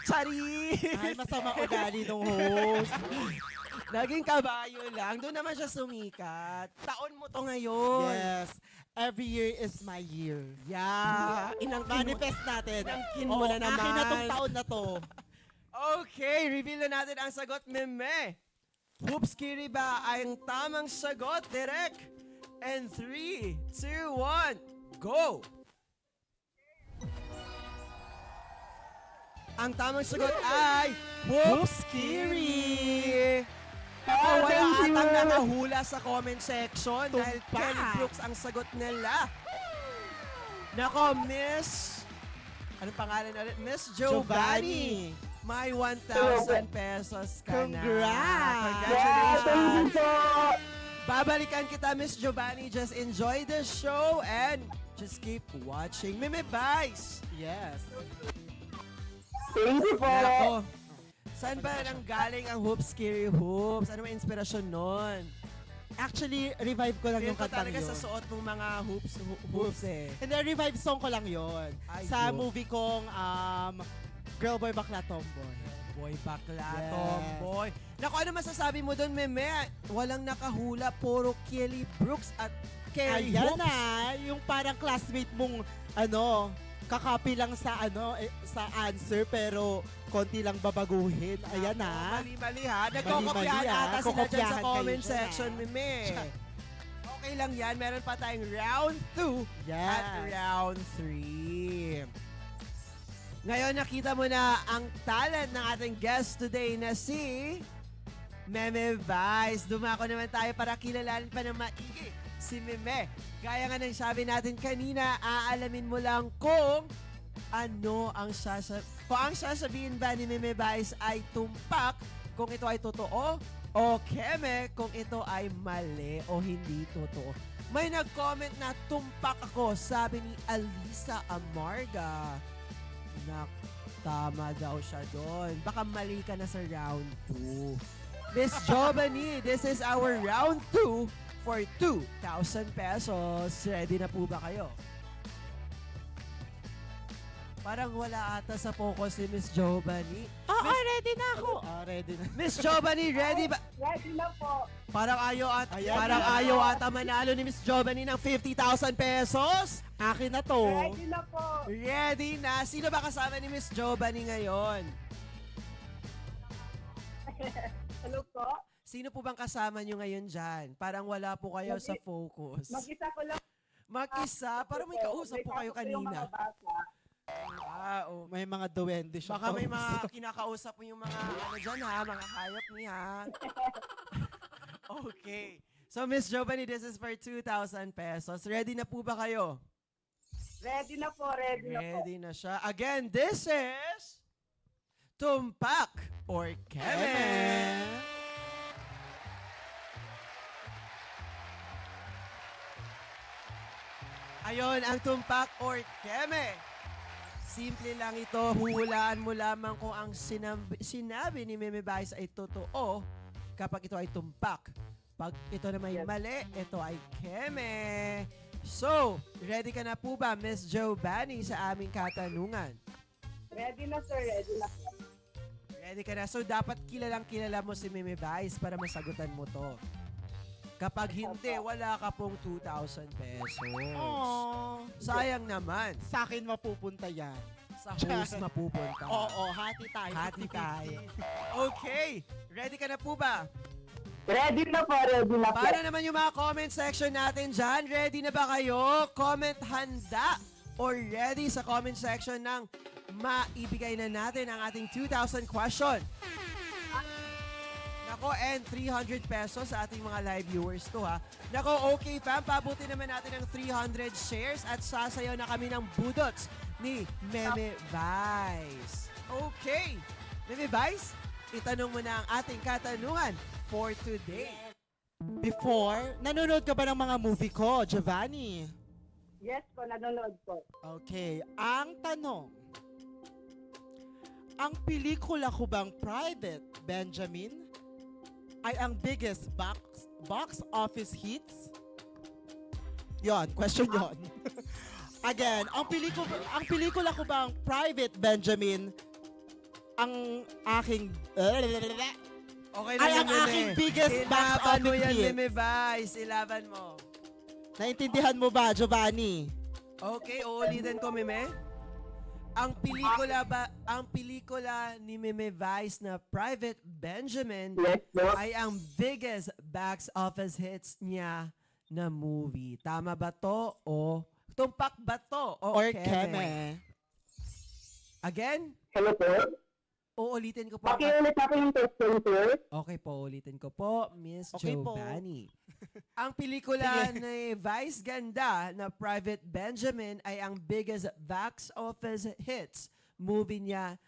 Charis! Ay, masama ugali ng host. Naging kabayo lang. Doon naman siya sumikat. Taon mo to ngayon. Yes, every year is my year. Yeah. Manifest natin. Inangkin mo na naman. Akin na tong taon na to. Okay, reveal na natin ang sagot, Meme. Hoops, Kiri ba ang tamang sagot, Direk? And 3, 2, 1, go! Ang tamang sagot ay Whoopskiri! Ako, wala thank you. atang nakahula sa comment section dahil Tumpak. Kelly Brooks ang sagot nila. Nako, Miss... Anong pangalan ulit? Miss Giovanni. May 1,000 pesos ka na. Congrats. Congratulations. po. Babalikan kita, Miss Giovanni. Just enjoy the show and just keep watching. Meme Vice. Yes. Thank you po. Nako. Saan ba nang galing ang Hoops Scary Hoops? Ano ang inspirasyon nun? Actually, revive ko lang Feel yung ko kantang talaga yun. sa suot mong mga hoops eh. Hindi, revive song ko lang yon. Ay, Sa go. movie kong Girl Boy Bakla Tomboy. Boy, bakla, Yes. tomboy. Naku, ano masasabi mo doon, Meme? Walang nakahula, puro Kelly Brooks at Kelly Ayan Hoops. na, yung parang classmate mong, kakopy lang sa, sa answer, pero konti lang babaguhin. Ayan na. Mali-mali ha. Nagkokopyahan Mali-mali, ha. ata sila dyan sa Kokopyahan kayo comment dyan, section, ha. Meme. Okay lang yan. Meron pa tayong round 2 Yes. at round 3. Ngayon, nakita mo na ang talent ng ating guest today na si Meme Vice. Dumako naman tayo para kilalanin pa ng maigi si Meme. Gaya nga ng sabi natin kanina, aalamin mo lang kung ano ang kung ang sasabihin ba ni Meme Vice ay tumpak, kung ito ay totoo, o keme, kung ito ay mali o hindi totoo. May nag-comment na tumpak ako, sabi ni Alisa Amarga. Tama daw siya doon. Baka mali ka na sa round 2. Miss Giovanni, this is our round 2 for 2,000 pesos. Ready na po ba kayo? Parang wala ata sa focus ni Miss Giovanni. Oo, ready na ako. Ready na. Miss Giovanni, ready ba? Ready na po. Parang ayaw Ayan ayaw na. ata manalo ni Miss Giovanni ng 50,000 pesos. Akin na to. Ready na po. Ready na. Sino ba kasama ni Miss Giovanni ngayon? Hello po. Sino po bang kasama nyo ngayon dyan? Parang wala po kayo sa focus. Mag-isa ko lang. Mag-isa? Parang may kausap po kayo pasok yung mga kanina. bata. Oh. May mga duwende siya. Baka may mga kinakausap mo yung mga ano dyan ha, mga hayop ni ha. Okay. So Miss Giovanni, this is for 2,000 pesos. Ready na po ba kayo? Ready na po. Ready na po. Ready na siya. Again, this is Tumpak or Keme. Ayon, ang tumpak or keme. Simple lang ito, huhulaan mo lamang kung ang sinabi ni Meme Vice ay totoo kapag ito ay tumpak. Pag ito na may mali, ito ay keme. So, ready ka na po ba, Miss Giovanni, sa aming katanungan? Ready na sir. Ready na po. Ready ka na? So, dapat kilala mo si Meme Vice para masagutan mo to. Kapag hindi, wala ka pong 2,000 pesos. Aww. Sayang naman. Sa akin mapupunta yan. Sa host mapupunta. Oo, hati tayo. Hati tayo. Okay. Ready ka na po ba? Ready na po. Ready na po. Paano naman yung mga comment section natin dyan? Ready na ba kayo? Comment handa or ready sa comment section ng maibigay na natin ang ating 2,000 question. Nako, and 300 pesos sa ating mga live viewers to ha. Nako, okay fam, pabuti naman natin ng 300 shares at sasayaw na kami ng budots ni Meme Vice. Okay, Meme Vice, itanong mo na ang ating katanungan for today. Before, nanonood ka ba ng mga movie ko, Giovanni? Yes po. Nanonood po. Okay, ang tanong. Ang pelikula ko bang Private Benjamin ay ang biggest box office hits? Yon, question yon. Again, ang pelikula ko bang Private Benjamin ang aking Okay Ay, na ang aking biggest box Ilaban mo office yan, hit. Meme Vice. Ilaban mo. Naintindihan mo ba, Giovanni? Okay, uulitin ko, Meme. Ang pelikula ni Meme Vice na Private Benjamin Yes po. ay ang biggest box office hits niya na movie. Tama ba to o tumpak ba to o Or keme? keme. Again? Hello po. Uulitin ko po. Pakiulit natin yung question, sir. Okay po, ulitin ko po, Miss Okay po. Giovanni. Ang pelikula ni Vice Ganda na Private Benjamin ay ang biggest box office hits movie niya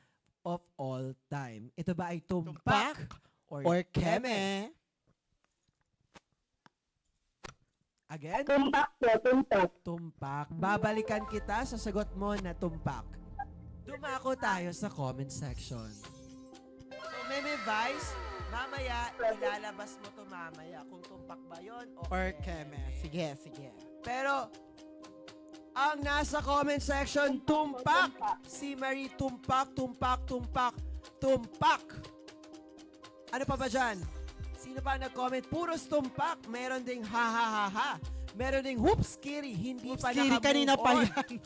of all time. Ito ba ay tumpak, Or keme. Again? Tumpak po, tumpak. Tumpak. Babalikan kita sa sagot mo na tumpak. Dumako tayo sa comment section. So, Meme Vice, mamaya, ilalabas mo to mamaya kung tumpak ba yon Or keme. Sige, sige. Pero, ang nasa comment section, tumpak. Si Marie, tumpak, tumpak, tumpak, tumpak. Ano pa ba dyan? Sino pa nag-comment? Puros tumpak. Meron ding ha ha ha ha. Meron ding whoops, Kiri. Hindi pa Kiri, nakamove kanina pa on. yan.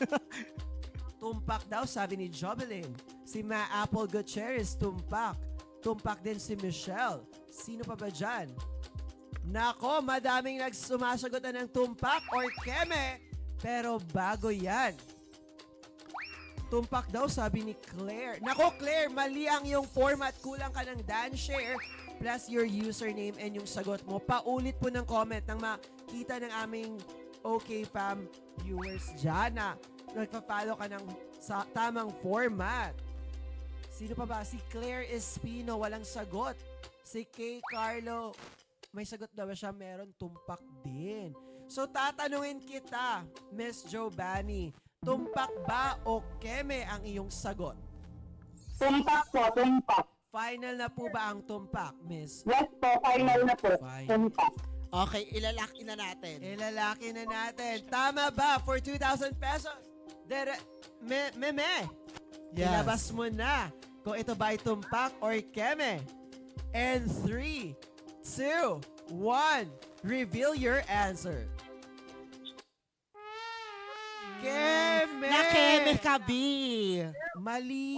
Tumpak daw, sabi ni Jobelin. Si Ma Apple Gutierrez, tumpak. Tumpak din si Michelle. Sino pa ba dyan? Nako, madaming nagsumasagot na ng tumpak or keme. Pero bago yan. Tumpak daw, sabi ni Claire. Nako, Claire, mali ang iyong format. Kulang ka ng dance share plus your username and yung sagot mo. Paulit po ng comment nang makita ng aming OK Fam viewers dyan na nagpa-follow ka ng sa tamang format. Sino pa ba? Si Claire Espino, walang sagot. Si Kay Carlo, may sagot daw ba siya? Meron, tumpak din. So tatanungin kita, Miss Giovanni, tumpak ba o keme ang iyong sagot? Tumpak po, tumpak. Final na po ba ang tumpak, Miss? Yes po, final na po. Fine. Tumpak. Okay, ilalaki na natin. Ilalaki na natin. Tama ba for 2,000 pesos? Meme, Yes. ilabas mo na kung ito ba ay tumpak or keme. And 3, 2, 1, reveal your answer. Keme! Na-keme ka, B. Mali!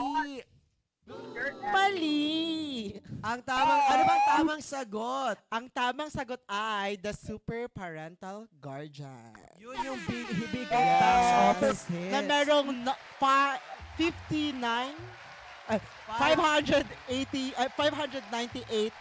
Mali. Ano bang tamang sagot? Ang tamang sagot ay the super parental guardian. Yun yung big box office hits. Na merong 598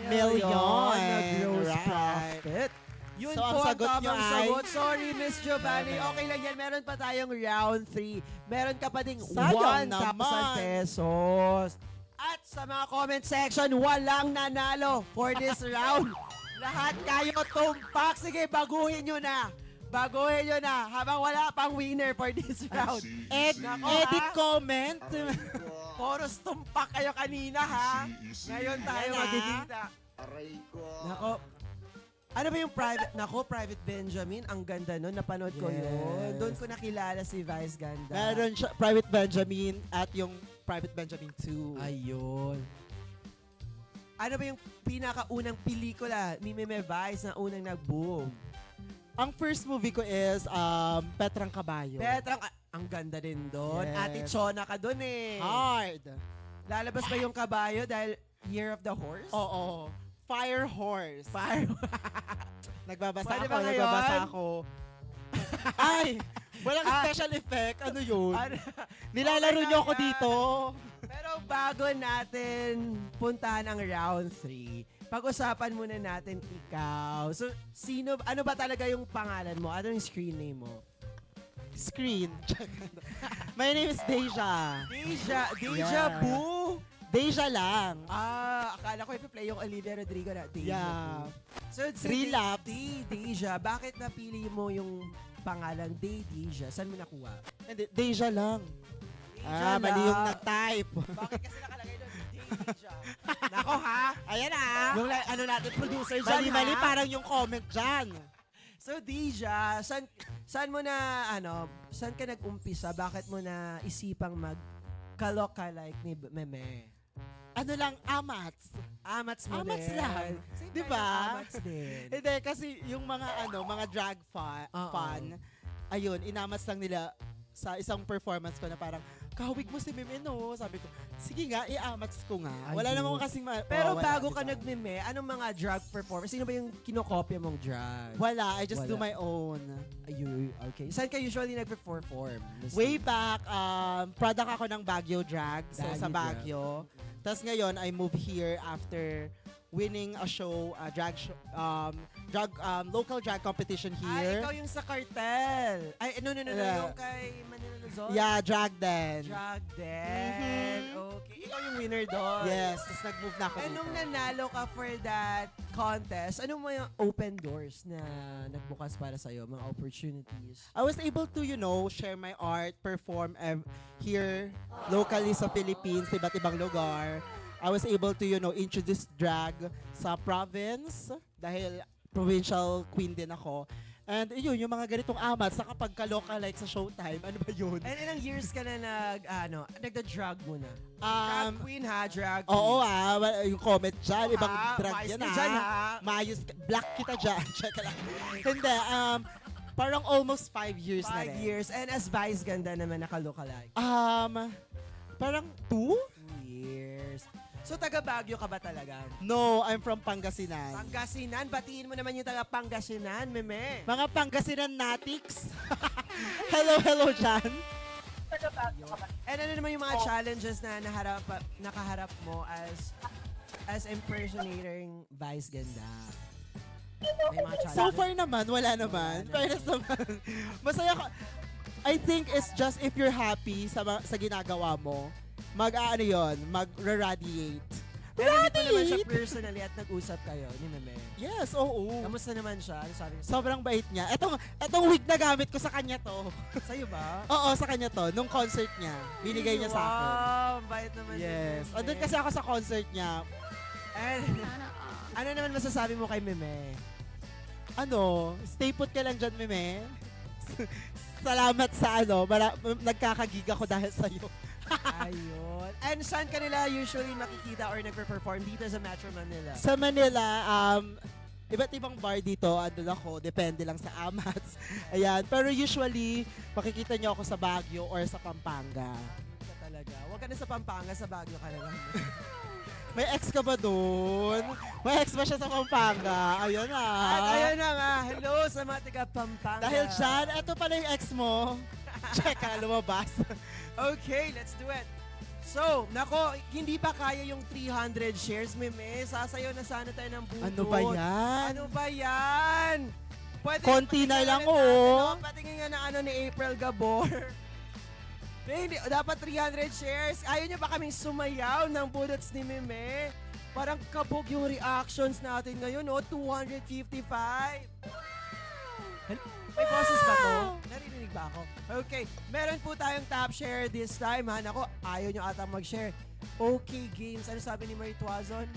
million. na gross Right. profit. Yun So, ang po ang sagot nyo tamang ay- sagot. Sorry, Miss Giovanni. Okay lang yan. Meron pa tayong round 3. Meron ka pa ding Sayang 1,000 naman. pesos. At sa mga comment section, walang nanalo for this round. Lahat kayo tumpak. Sige, baguhin nyo na. Baguhin nyo na habang wala pang winner for this round. Nako, Edit ha? comment. Poros tumpak kayo kanina, ha? Ngayon tayo Yan, ha? magkikita. Nako. Ano ba yung Private Benjamin? Ang ganda nun. Napanood ko Yes. yun. Doon ko nakilala si Vice Ganda. Meron siya, Private Benjamin at yung Private Benjamin 2. Ayun. Ano ba yung pinakaunang pelikula ni Meme Vice na unang nag-boom? Ang first movie ko is Petrang Kabayo. Petrang, ang ganda din doon. Yes. Ate Chona ka doon eh. Hard. Lalabas ba yung kabayo dahil Year of the Horse? Oo. Fire Horse. Fire. Nagbabasa Pwede ako, ba ngayon? nagbabasa ako. Ay! Walang Ah. special effect. Ano yun? Ano? Nilalaro Okay niyo lang ako yan. dito. Pero bago natin puntahan ang round 3, pag-usapan muna natin ikaw. So, ano ba talaga yung pangalan mo? Ano yung screen name mo? Screen. My name is Deja. Deja Yeah. Vu? Deja lang. Akala ko i-play yung Olivia Rodrigo na Deja Yeah. Vu. So, Relapse. Deja, bakit napili mo yung pangalan Deja? Saan mo nakuha? Hindi, Deja lang. Deja Mali yung lang. nag-type. Bakit kasi nakalagay doon Deja? Nako ha? Ayan Yung ano natin, producer dyan Mali-mali, ha? parang yung comment dyan. So Deja, saan mo na saan ka nag-umpisa? Bakit mo na isipang mag-kaloka like ni Meme? Ano lang, amats. Amats mo Amats din. lang. Same Di tayo, ba? Amats din. Hindi, kasi yung mga drag Oo. fan, ayun, inamats lang nila sa isang performance ko na parang, kahawig mo si Meme, no? Sabi ko, sige nga, i-amats ko nga. Wala Ayun. namang kasing Pero wala, bago ka diba? nagmeme, anong mga drag performance? Sino ba yung kinokopya mong drag? Wala, I just do Wala. my own. Ayun, okay. Saan ka usually nagpe-perform? Way back, product ako ng Baguio Drag, so Baguio sa Drag. Baguio. Tapos ngayon, I moved here after winning a show, local drag competition Ay, here. ikaw yung sa cartel. Ay, no. Yeah. Yung kay Manila Luzon? Yeah, drag then. Drag din. Okay. Ikaw yung winner doon. Yes, tapos nag-move na ako And nung dito. nanalo ka for that contest, anong mga open doors na nagbukas para sa'yo? Mga opportunities? I was able to, share my art, perform here locally sa Philippines, iba't ibang lugar. I was able to, introduce drag sa province dahil provincial queen din ako. And yun, yung mga ganitong amat, sa kapag ka-local like sa Showtime, ano ba yun? And ilang years ka na nagda-drag mo na? Drag queen ha, drag queen. Oo yung comment dyan, ibang Ha? drag Maayos yan ka dyan, ha? Maayos, black kita dyan. Check lang. Hindi, parang almost 5 years na 5 rin. years. And as Vice ganda naman naka-lookalike. Parang 2? 2 years. So, taga Baguio ka ba talaga? No, I'm from Pangasinan. Pangasinan? Batiin mo naman yung taga Pangasinan, meme. Mga Pangasinan natics. hello dyan. And ano naman yung mga challenges na nakaharap mo as impersonating Vice Ganda? May mga challenges? So far naman, wala naman. Wala Fairness naman. Masaya ko. I think it's just if you're happy sa ginagawa mo, mag-radiate. Pero hindi mo naman siya personally at nag-usap kayo ni Meme. Yes, oo. Kamusta naman siya? Ano sabi niya? Sobrang bait niya. Etong wig na gamit ko sa kanya to. Sa'yo ba? Oo, sa kanya to. Nung concert niya. Binigay niya sa akin. Wow, bait naman ni Yes. Meme. Andun kasi ako sa concert niya. And, ano naman masasabi mo kay Meme? Stay put ka lang dyan, Meme. Salamat sa nagkakagiga ko dahil sa'yo. Ayun. And saan ka nila usually makikita or nagpe-perform dito sa Metro Manila? Sa Manila, iba't ibang bar dito, andun ako, depende lang sa amats. Ayan, pero usually, makikita niyo ako sa Baguio or sa Pampanga. Ka talaga. Huwag ka na sa Pampanga, sa Baguio ka na lang. May ex ka ba doon? May ex ba siya sa Pampanga? Ayun At ayun na nga, hello sa mga taga Pampanga. Dahil dyan, eto pala yung ex mo. Check ka, lumabas. Okay, let's do it. So, nako, hindi pa kaya yung 300 shares, Meme. Sasayaw na sana tayo ng budot. Ano ba yan? Ano ba yan? Pwede Konti na patingnan lang, natin, oh. Patingin nga na ni April Gabor. Hindi, dapat 300 shares. Ayaw niyo ba kaming sumayaw ng budots ni Meme? Parang kabog yung reactions natin ngayon, 255. May boses ba to? Narinig ba ako? Okay, meron po tayong top share this time, ha? Nako, ayaw nyo ata mag-share. Okay, games. Ano sabi ni Marie Tuazon?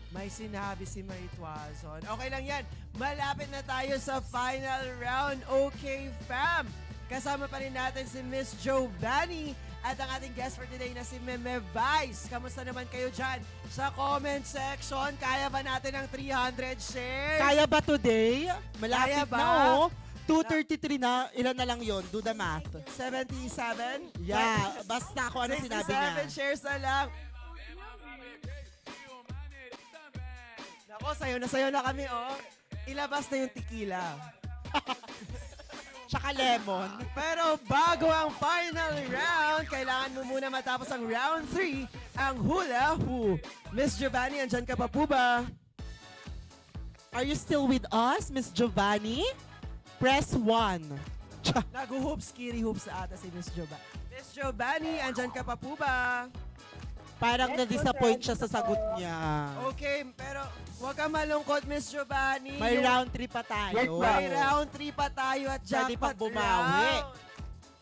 May sinabi si Marie Tuazon. Okay lang yan. Malapit na tayo sa final round. Okay, fam! Kasama pa rin natin si Miss Giovanni at ang ating guest for today na si Meme Vice. Kamusta naman kayo dyan sa comment section? Kaya ba natin ang 300 shares? Kaya ba today? Malapit Kaya ba? na, 2:33 na. Ilan na lang yon? Do the math. 77? Yeah, basta ako ano sinabi niya. 67 shares na lang. Nako, sayo na kami, oh. Ilabas na yung tequila. Tsaka lemon. Pero bago ang final round, kailangan mo muna matapos ang round 3, ang hula who. Miss Giovanni, andyan ka pa po ba? Are you still with us, Miss Giovanni? Press 1. Nag-hoops, kiri hoops sa ata si Miss Giovanni. Miss Giovanni, andyan ka pa po ba? Parang na-disappoint siya sa sagot niya. Okay, pero huwag ka malungkot, Miss Giovanni. May Yung- round 3 pa tayo. Yes, May round 3 pa tayo at Pwede jackpot pang bumawi. round.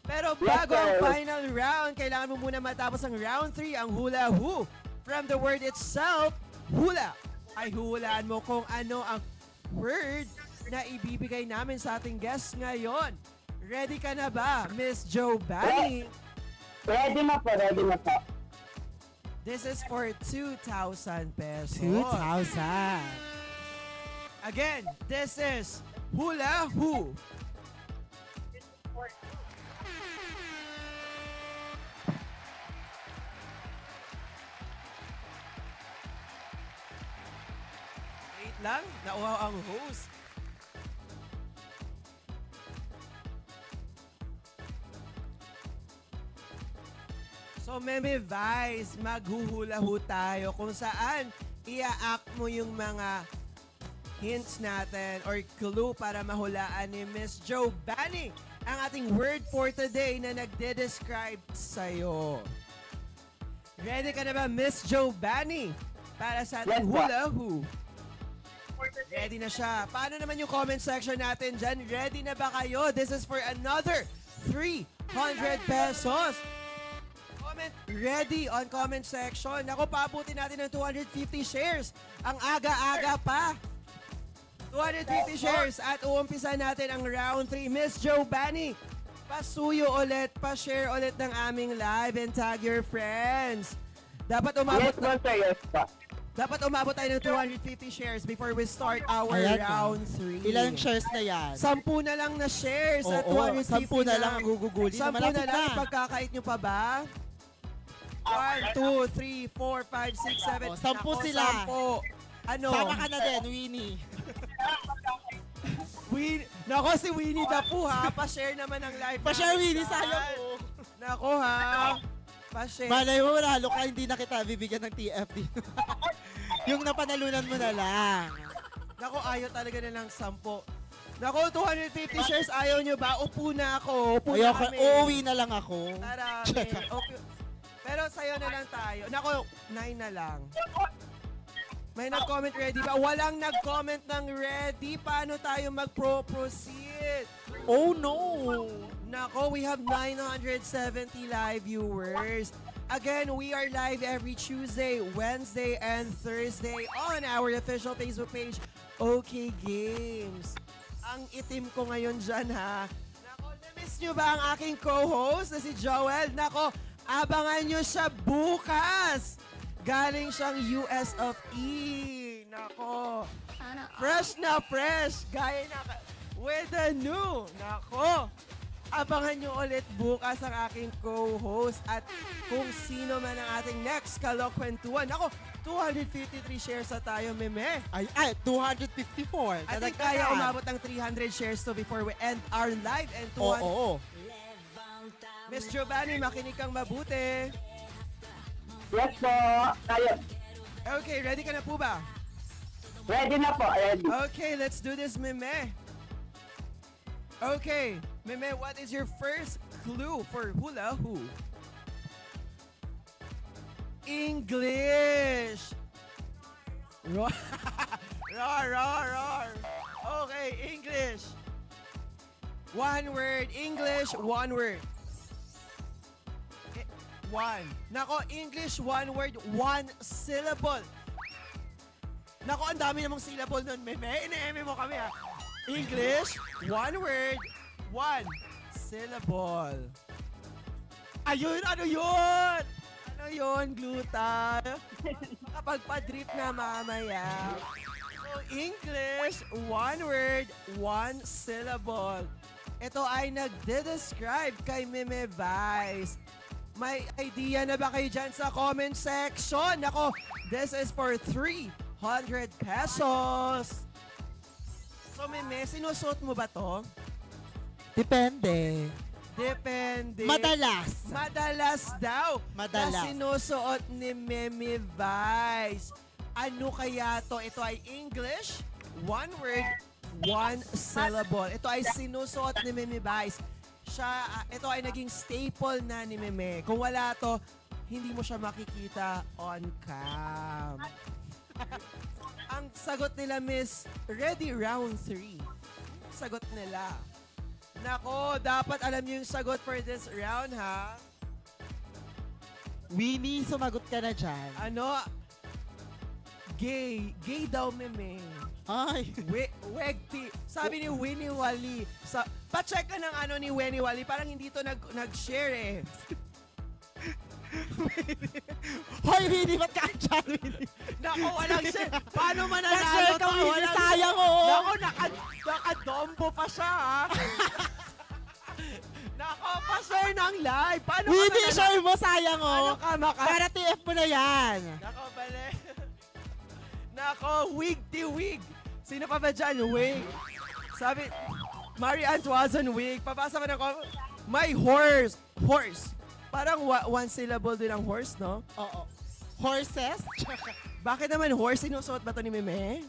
Pero bago ang final round, kailangan mo muna matapos ang round 3, ang hula who. From the word itself, hula. Ay hulaan mo kung ano ang word na ibibigay namin sa ating guest ngayon. Ready ka na ba, Miss Giovanni? Ready na po, ready na po. This is for 2,000 pesos. 2,000. Again, this is hula who. lang. Nauhaw ang host. So, Meme Vice, maghuhula-hu tayo kung saan ia-act mo yung mga hints natin or clue para mahulaan ni Miss Jo Banny ang ating word for today na nagde-describe sa'yo. Ready ka na ba, Miss Jo Banny? Para sa ating Yes, po. hula-hu. Ready na siya. Paano naman yung comment section natin dyan? Ready na ba kayo? This is for another 300 pesos. Comment ready on comment section. Ako, paabutin natin ng 250 shares. Ang aga-aga pa. 250 shares at uumpisa natin ang round 3. Miss Jo Banny, pasuyo ulit, pa-share ulit ng aming live and tag your friends. Dapat umabot Yes po, sir. Yes po. dapat umabot tayo ng 250 shares before we start our Ayan, round 3. Ilang shares na yan? 10 na lang na shares at Oo, 250 10 na lang ang guguguli. 10 na Malapit lang. na. Pagkakait nyo pa ba? 1, 2, 3, 4, 5, 6, 7. O, 10 sila. 10. Ano? Sama ka na din, Winnie. Nako, si Winnie the Pooh ha. Pa-share naman ng live. Pa-share, namin Winnie, dyan. sayang mo. Nako ha. Pa-share. Malay mo, lalo ka hindi na kita bibigyan ng TFD. Yung napanalunan mo na lang. Nako, ayaw talaga na ng 10. Nako, 250 shares. Ayaw nyo ba? Upo na ako. Upo na Ayoko, kami. uuwi na lang ako. Marami. Check. Okay. Pero sa'yo na lang tayo. Nako, 9 na lang. May nag-comment ready ba? Walang nag-comment ng ready. Paano tayo mag-proceed? Oh no! Nako, we have 970 live viewers. Again, we are live every Tuesday, Wednesday, and Thursday on our official Facebook page, OK Games. Ang itim ko ngayon dyan, ha? Nako, na-miss nyo ba ang aking co-host na si Joel? Nako, abangan nyo siya bukas. Galing siyang US of E. Nako, fresh na fresh. Gaya na with the new. Nako, abangan nyo ulit bukas ang aking co-host at kung sino man ang ating next kalokwentuhan. Ako, 253 shares na tayo, Meme. Ay, 254. I think kaya umabot ng 300 shares to before we end our live and 200. Oo. Miss Giovanni, makinig kang mabuti. Yes po. Tayo. Okay, ready ka na po ba? Ready na po. Ready. Okay, let's do this, Meme. Okay, Meme, what is your first clue for hula who? English. Roar, roar, roar, roar. Okay, English. One word, English, one word. One. Nako, English, one word, one syllable. Nako, ang dami namang syllable nun, Meme. Ine-eme mo kami, ha. English, one word, one syllable. Ayun, ano yun? Ano yun, gluta? Kapag pa-drip na mamaya. So, English, one word, one syllable. Ito ay nagde-describe kay Meme Vice. May idea na ba kayo dyan sa comment section? Nako, this is for 300 pesos. So, Meme, sinusuot mo ba to? Depende. Depende. Madalas. Madalas daw. Madalas. Na sinusuot ni Meme Vice. Ano kaya to? Ito ay English, one word, one syllable. Ito ay sinusuot ni Meme Vice. Ito ay naging staple na ni Meme. Kung wala to, hindi mo siya makikita on cam. Ang sagot nila, Miss, ready round 3. Sagot nila. Nako, dapat alam niyo yung sagot for this round, ha? Winnie, sumagot ka na dyan. Ano? Gay. Gay daw, Meme. Ay. Wegti. Sabi ni Winnie Wally. Pa-check ka ng ano ni Winnie Wally. Parang hindi to nag-share eh. Hoy, Winnie, ba't ka dyan, Winnie? Nako, walang share. Paano mananalo Nag-share ka, to? Winnie. Walang- Sayang, oh. Nako, nakadombo pa siya, ha? Nako, pa-share ng live. Paano Winnie, ka mananalo? share mo, sayang, Ano oh. ka, Para TF mo na yan. Nako, bale. Nako, wig ti wig. Sino pa ba dyan? Wig. Sabi, Marian Tuazon, wig. Pabasa ko ng comment. My horse. Horse. Parang one syllable din ang horse, no? Oo. Horses? Bakit naman horse? Sinusuot ba to ni Meme?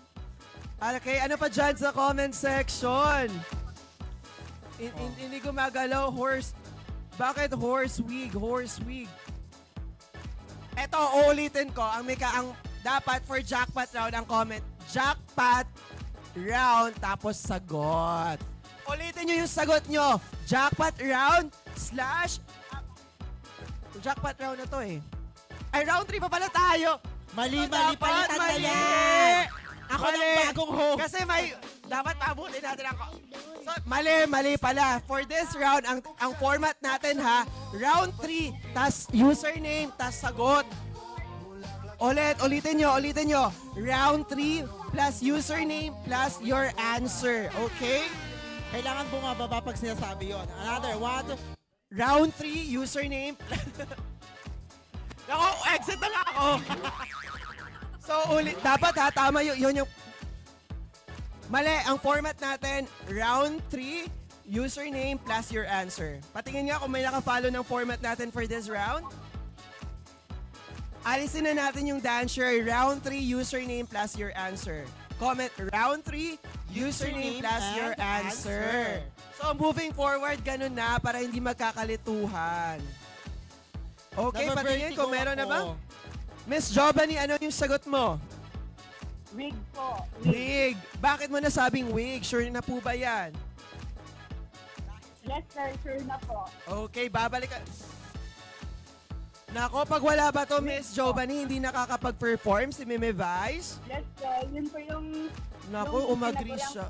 Okay, ano pa dyan sa comment section? Hindi gumagalaw, horse. Bakit horse wig? Horse wig. Eto, uulitin ko. Ang dapat for jackpot round ang comment. Jackpot round tapos sagot. Ulitin nyo yung sagot nyo. Jackpot round / jackpot round na to eh. Ay, round 3 pa pala tayo. Mali, Dapat palitan na mali. yan. Ako Mali. ng bagong host. Kasi dapat pabutin natin ang... So, mali pala. For this round, ang format natin ha, round 3, tas username, tas sagot. Ulitin nyo. Round 3 plus username plus your answer. Okay? Kailangan bumababa pag sinasabi yon. Another one. Round 3, username. Nako, exit na nga ako. So, dapat ha, tama yun yung... Mali, ang format natin, round 3, username plus your answer. Patingin nga kung may nakafollow ng format natin for this round. Alisin na natin yung dancer, round 3, username plus your answer. Comment, round 3, username plus your answer. So, moving forward, ganun na para hindi magkakalituhan. Okay, patingin kung meron na ba? Miss Jobani, ano yung sagot mo? Wig po. Wig. Bakit mo nasabing wig? Sure na po ba yan? Yes, sir. Sure na po. Okay, babalik ka. Nako, pag wala ba to, Miss Jobani, hindi nakakapag-perform si Meme Vice? Yes, sir. Yun po yung... Naku, umagri siya.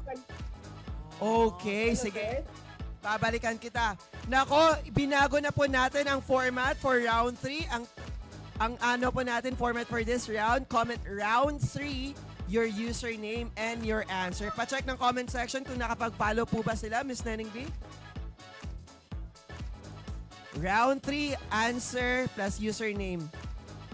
Okay, sige. Babalikan kita. Nako, binago na po natin ang format for round 3. Ang ano po natin format for this round. Comment round 3, your username and your answer. Pa-check ng comment section kung nakapag-follow po ba sila, Miss Neneng B. Round 3, answer plus username.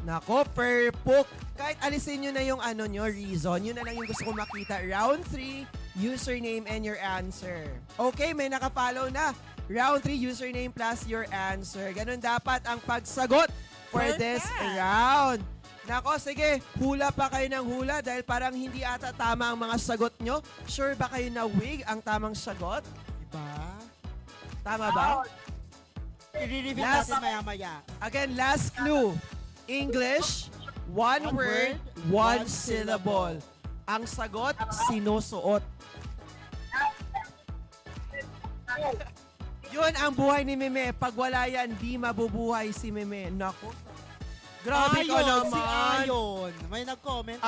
Nako, perfect. Kahit alisin nyo na yung ano nyo, reason, yun na lang yung gusto ko makita. Round 3, username and your answer. Okay, may nakafollow na. Round 3, username plus your answer. Ganun dapat ang pagsagot for this round. Nako, sige, hula pa kayo ng hula dahil parang hindi ata tama ang mga sagot nyo. Sure ba kayo na wig ang tamang sagot? Diba? Tama ba? I-review Last- natin maya-maya. Again, last clue. English, one word, one syllable. Ang sagot, sinusuot. Yun ang buhay ni Meme. Pag wala yan, di mabubuhay si Meme. Nako. Grabe ka Ayon, naman. si Ayon. May nag-comment.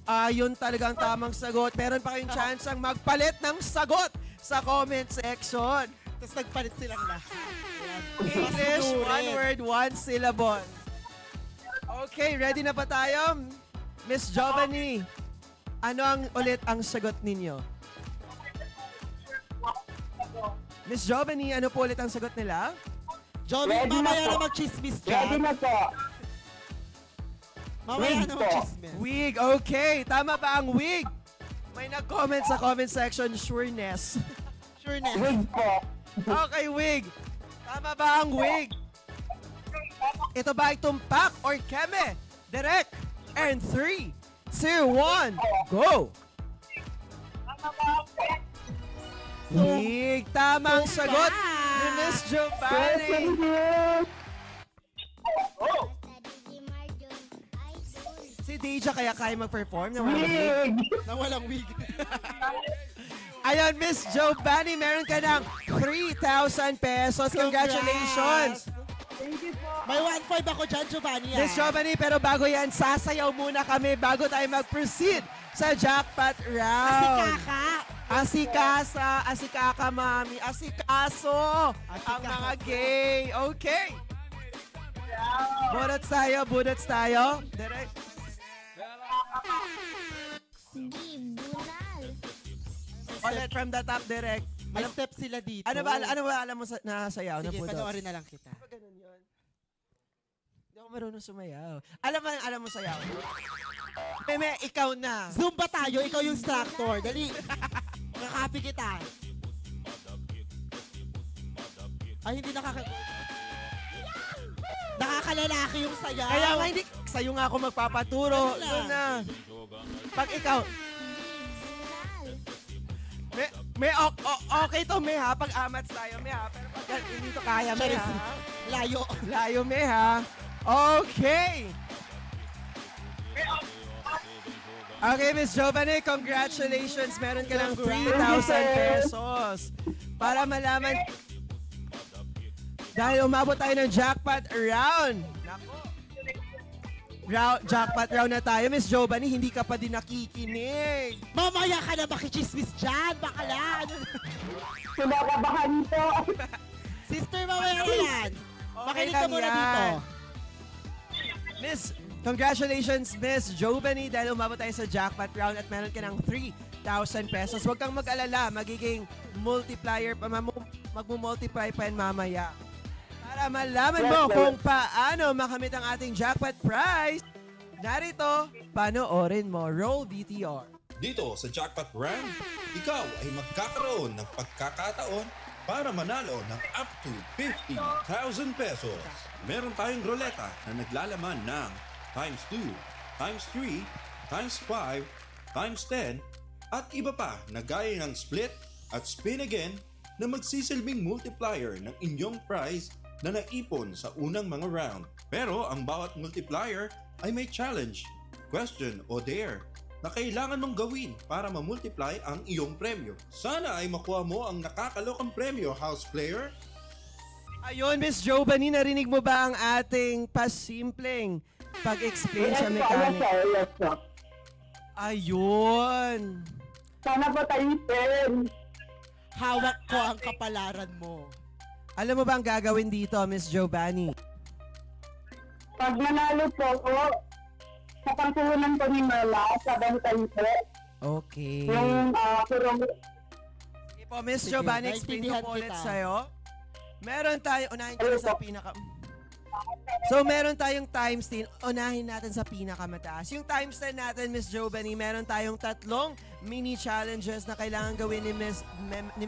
Ayon talagang tamang sagot. Meron pa kayong chance ang magpalit ng sagot sa comment section. Tapos nagpalit silang lahat. English, Masunurin. one word, one syllable. Okay, ready na ba tayo? Miss Giovanni, ano ang ulit ang sagot ninyo? Miss Giovanni, ano po ulit ang sagot nila? Joby, Ready na mamaya po. na mag-chismis Ready dyan. na po. Mamaya Wig na po. mag-chismis. Wig, okay. Tama ba ang wig? May nag-comment sa comment section, sureness. Sure na. Wig po. Okay, wig. Tama ba ang wig? Ito ba ay tumpak or keme? Direct. And 3, 2, 1, go! Wig, tamang sagot ni Miss Giovanni. Si Deja kaya kaya mag-perform na walang wig? Wig. Na walang wig. Ayan, Miss Giovanni, meron ka ng 3,000 pesos. Congratulations! Thank you po. May 1.5 ako dyan, Giovanni. ah. Miss Giovanni, pero bago yan, sasayaw muna kami bago tayo mag-proceed sa jackpot Si round. Kaka. Asikasa, asikaka mami, asikaso ang mga gay. Okay. Budots tayo. Direct. Ulit from the top, direct. May step sila dito. Ano ba alam mo na sayaw na Sige, budots? panoorin na lang kita. Ba ganun yun? Hindi ako marunong sumayaw. Alam mo sayaw? Meme, ikaw na. Zumba tayo, ikaw yung instructor. Dali. Kakapi kita. Ay, hindi Nakakalalaki yung sayaw. Kaya nga hindi, sa'yo nga ako magpapaturo. Ano Doon na. lang? Pag ikaw, okay to, me ha. Pag amats tayo, me ha. Pero pag hindi to kaya, me ha. Layo. Layo, me ha. Okay. Okay, Miss Giovanni, congratulations. Meron ka ng 3,000 pesos. Para malaman, dahil umabot tayo ng jackpot round. Nako. Jackpot round na tayo, Miss Giovanni. Hindi ka pa din nakikinig. Mamaya ka na makichismis dyan. Bakala. Kinakabahan po. Sister, mamaya na yan. Makinig ka lang muna yan. dito. Miss, congratulations, Miss Giovanni, dahil umabot tayo sa jackpot round at meron ka ng 3,000 pesos. Huwag kang mag-alala, magiging multiplier pa, magmumultiply pa yan mamaya. Para malaman mo kung paano makamit ang ating jackpot prize, narito, panoorin mo. Roll VTR. Dito sa Jackpot Round, ikaw ay magkakaroon ng pagkakataon para manalo ng up to 50,000 pesos. Meron tayong ruleta na naglalaman ng times 2, times 3, times 5, times 10, at iba pa na gaya ng split at spin again na magsisilbing multiplier ng inyong prize na naipon sa unang mga round. Pero ang bawat multiplier ay may challenge, question o dare na kailangan mong gawin para ma-multiply ang iyong premyo. Sana ay makuha mo ang nakakalokang premyo, house player. Ayun, Miss Giovanni, narinig mo ba ang ating pasimpleng pag-explain sa Yes, mechanic? yes, sir. Ayun. Sana po tayo, sir. Hawak ko ang kapalaran mo. Alam mo ba ang gagawin dito, Miss Giovanni? Pag nanalo po ako, sa pangkuhunan po ni Merla, sa bantan po, Okay. yung kurong Sige po, Miss Sige, Giovanni, explain ko naintindihan po ulit kita. sa'yo. Meron tayo, unahin ko na sa pinaka... So, meron tayong times 10. Unahin natin sa pinakamataas. Yung times 10 natin, Miss Giovanni, meron tayong 3 mini challenges na kailangan gawin ni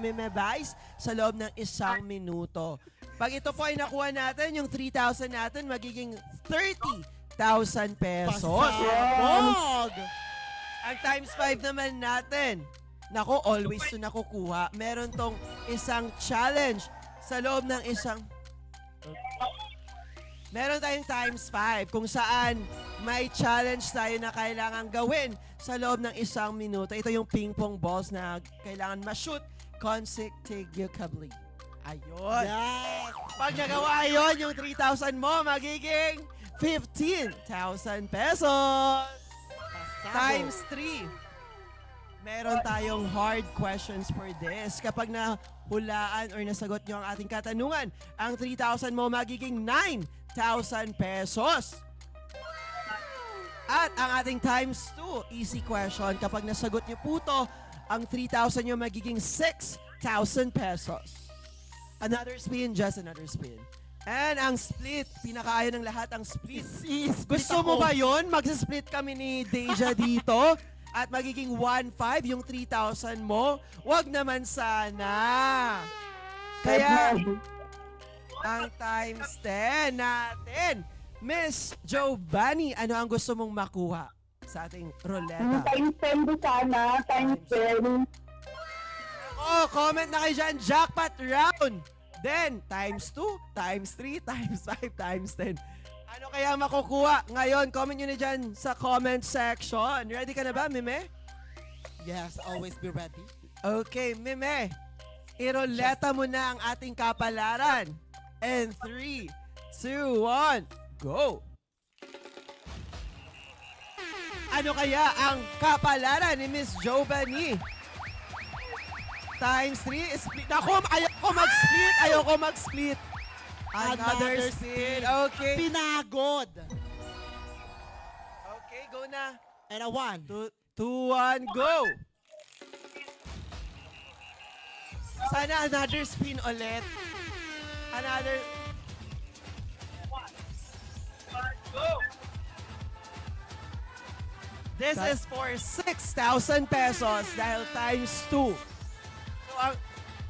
Meme Vice sa loob ng 1 minuto. Pag ito po ay nakuha natin, yung 3,000 natin, magiging 30,000 pesos. Pasabog! Ang times 5 naman natin, nako, always to nakukuha. Meron tong isang challenge sa loob ng isang... Meron tayong times 5 kung saan may challenge tayo na kailangan gawin sa loob ng 1 minuto. Ito yung ping pong balls na kailangan ma-shoot consecutively. Ayun. Yes! Pag nagawa yun, yung 3,000 mo magiging 15,000 pesos. Pasabog. Times 3. Meron tayong hard questions for this. Kapag nahulaan or nasagot nyo ang ating katanungan, ang 3,000 mo magiging 9,000 pesos. At ang ating times 2, easy question. Kapag nasagot nyo po to, ang 3,000 nyo magiging 6,000 pesos. Another spin, just another spin. And ang split, pinakaayaw ng lahat ang split. Gusto mo ba yon? Magsa-split kami ni Deja dito at magiging 1,500 yung 3,000 mo. Wag naman sana. Kaya, ang times 10 natin. Miss Giovanni, ano ang gusto mong makuha sa ating ruleta? times 10 po sana, times 10. Oh, comment na kayo dyan, jackpot round. Then, times 2, times 3, times 5, times 10. Ano kaya makukuha? Ngayon, comment nyo na dyan sa comment section. Ready ka na ba, Mime? Yes, always be ready. Okay, Mime. Iroleta mo na ang ating kapalaran. And 3, 2, 1, go! Ano kaya ang kapalaran ni Miss Giovanni? Times 3, split. Ako, ayoko mag-split. Ayoko mag-split. Another spin. Okay. Pinagod. Okay, go na. And a 1. 2, 1, go! Sana another spin ulit. Another... This is for 6,000 pesos dahil times 2. So,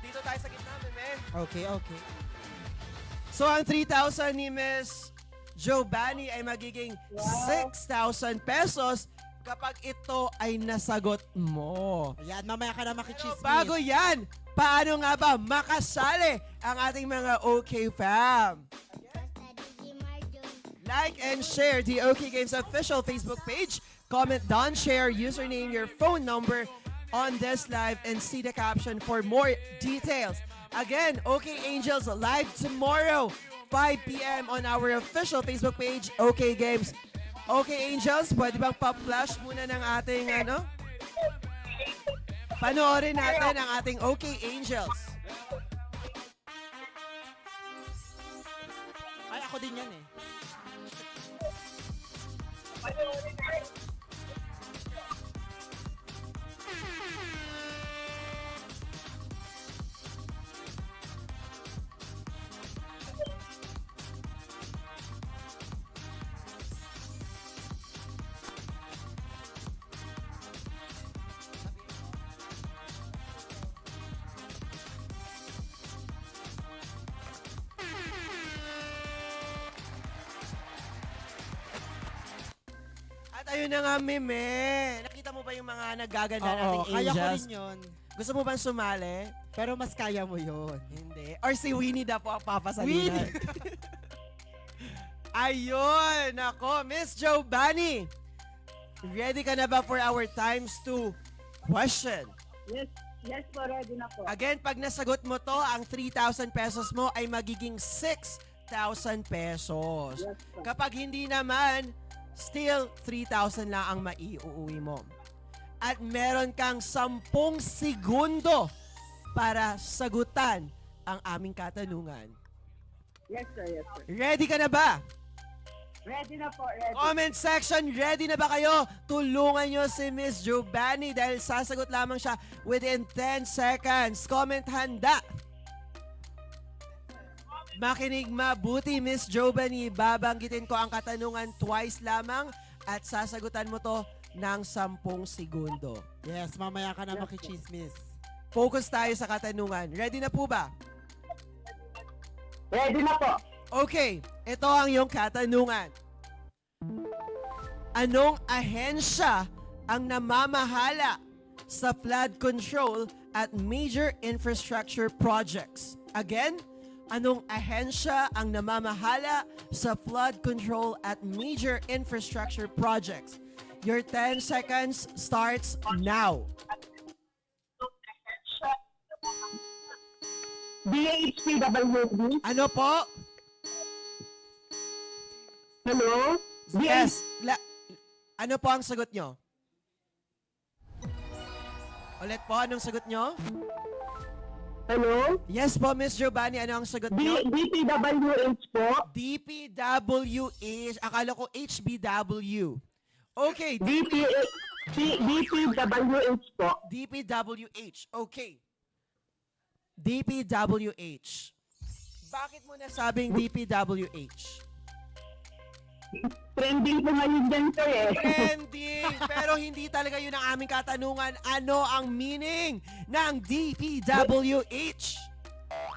dito tayo sa gitna, Meme. Okay, okay. So, ang 3,000 ni Miss Giovanni ay magiging 6,000 pesos kapag ito ay nasagot mo. Ayan, mamaya ka na Pero makichismis. bago yan, paano nga ba makasali ang ating mga OK fam? Like and share the OK Games official Facebook page. Comment down, share username, your phone number on this live, and see the caption for more details. Again, OK Angels live tomorrow, 5 p.m. on our official Facebook page, OK Games. OK Angels, pwede bang pa-flash muna ng ating panoorin natin ang ating OK Angels. Ay, ako din yan eh. At ayun na nga, Meme. Nakita mo ba yung mga naggaganda Oo, nating kaya ko Angels? rin yun. Gusto mo bang sumali? Pero mas kaya mo yun. Hindi. Or si Winnie na po ang papasalinan. Winnie! Ayun! Nako, Miss Giovanni. Ready ka na ba for our times 2 question? Yes po, ready na po. Again, pag nasagot mo to, ang 3,000 pesos mo ay magiging 6,000 pesos. Yes, po. Kapag hindi naman, still 3,000 lang ang maiuwi mo. At meron kang 10 segundo para sagutan ang aming katanungan. Yes sir, yes sir. Ready ka na ba? Ready na po, ready. Comment section, ready na ba kayo? Tulungan nyo si Miss Giovanni dahil sasagot lamang siya within 10 seconds. Comment handa. Makinig mabuti, Miss Giovanni. Babanggitin ko ang katanungan twice lamang at sasagutan mo to ng 10 segundo. Yes, mamaya ka na makichismis. Focus tayo sa katanungan. Ready na po ba? Ready na po. Okay, ito ang iyong katanungan. Anong ahensya ang namamahala sa flood control at major infrastructure projects? Again, anong ahensya ang namamahala sa flood control at major infrastructure projects? Your 10 seconds starts now. DHPWD. Ano po? Hello? Yes. Ano po ang sagot nyo? Ulit po, anong sagot nyo? Hello? Yes po, Miss Giovanni, ano ang sagot nyo? DPWH po. DPWH. Akala ko HBW. Okay, DPWH po. DPWH. Okay. DPWH. Bakit mo nasabing DPWH? Trending po ngayon dyan sir eh. Trending! Pero hindi talaga yun ang aming katanungan. Ano ang meaning ng DPWH?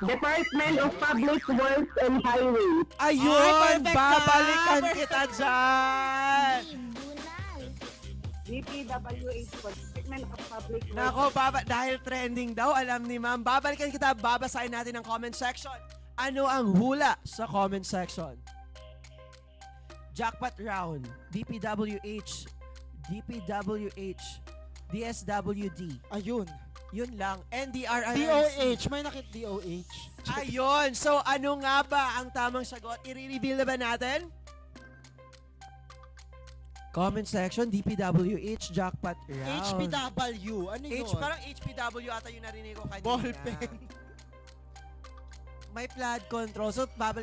Department of Public Works and Highways. Ayun! perfect ka! Babalikan Perfect kita dyan! DPWH po. Department of Public Works. Nako, dahil trending daw, alam ni ma'am. Babalikan kita, babasahin natin ang comment section. Ano ang hula sa comment section? Jackpot round, DPWH, DPWH, DSWD. Ayun. Yun lang. NDRIRC. DOH. May nakit DOH. Ayun. So, ano nga ba ang tamang sagot? I-reveal na ba natin? Comment section, DPWH, jackpot round. HPW. Ano yun? Parang HPW ata yung narinig ko kanina. Ballpen. May flood control. So, baka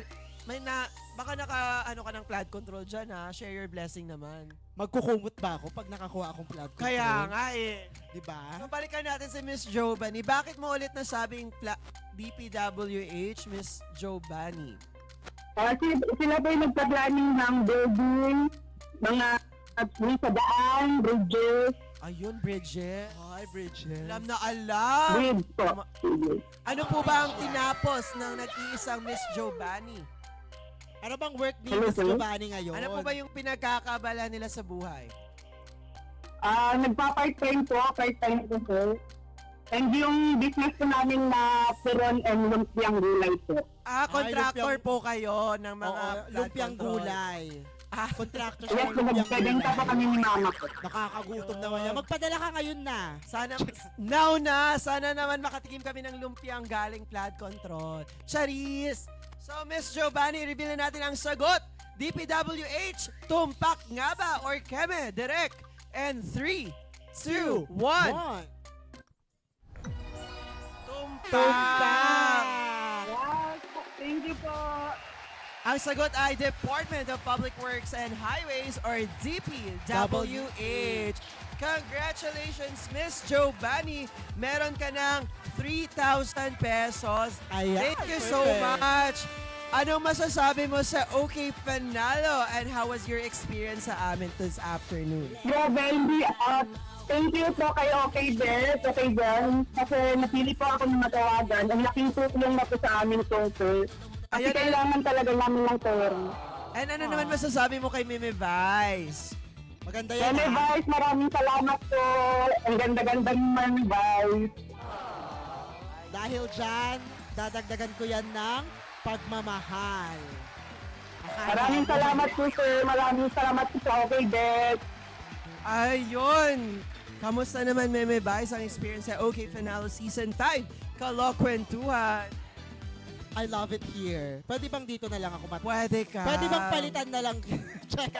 ano ka ng flood control dyan ha. Share your blessing naman. Magkukumot ba ako pag nakakuha akong flood control? Kaya nga eh. Diba? So, balikan natin si Miss Giovanni. Bakit mo ulit nasabing DPWH, Miss Giovanni? Sila po yung nagpa-planning ng building, mga at Lisa Daan, Bridges, Ayun, Bridget. Hi, Bridget. Alam na alam. Bridge po. Ano po ba ang tinapos ng nag-iisang Miss Giovanni? Ano bang work ni Hello, Miss sir. Giovanni ngayon? Ano po ba yung pinagkakabala nila sa buhay? Nagpa-part-time po, part-time po sir. And yung business po namin na peron and lumpiang gulay po. Contractor lumpiang- po kayo ng mga Oo, flood lumpiang control. gulay. Ah, Contractor Yes, siya ng lumpiang nagbebenta po gulay. kami ni mama ko. Nakakagutom naman yan. Magpadala ka ngayon na. sana naman makatikim kami ng lumpiang galing flood control. Charis! So, Miss Giovanni, reveal na natin ang sagot. DPWH, tumpak nga ba or keme? Direct. And 3, 2, 1. One. Tumpak! Yes, thank you po. Ang sagot ay Department of Public Works and Highways or DPWH. Congratulations, Miss Giovanni. Meron ka ng 3,000 pesos. Ayan, Thank you so perfect. much. Anong masasabi mo sa OK Panalo and how was your experience sa amin this afternoon? Grabe, hindi. Thank you po kay Okay Beth, Okay Jen. Kasi napili po ako ng matawagan. Ang laking tulong na po sa amin po, sir. Kasi Ayan, kailangan talaga namin ng pera. And ano naman masasabi mo kay Mimi Vice? Maganda yan, Mami ha? Vice, maraming salamat po. Ang ganda-ganda ni Mami Vice. Dahil dyan, dadagdagan ko yan ng pagmamahal. Maraming salamat po, sir. Maraming salamat po sa Okay Beth. Ayun! Kamusta naman, Meme Vice, ang experience sa OK Finalo Season 5? Kalokwentuhan. I love it here. Pwede bang dito na lang ako Pwede ka. Pwede bang palitan na lang? Check.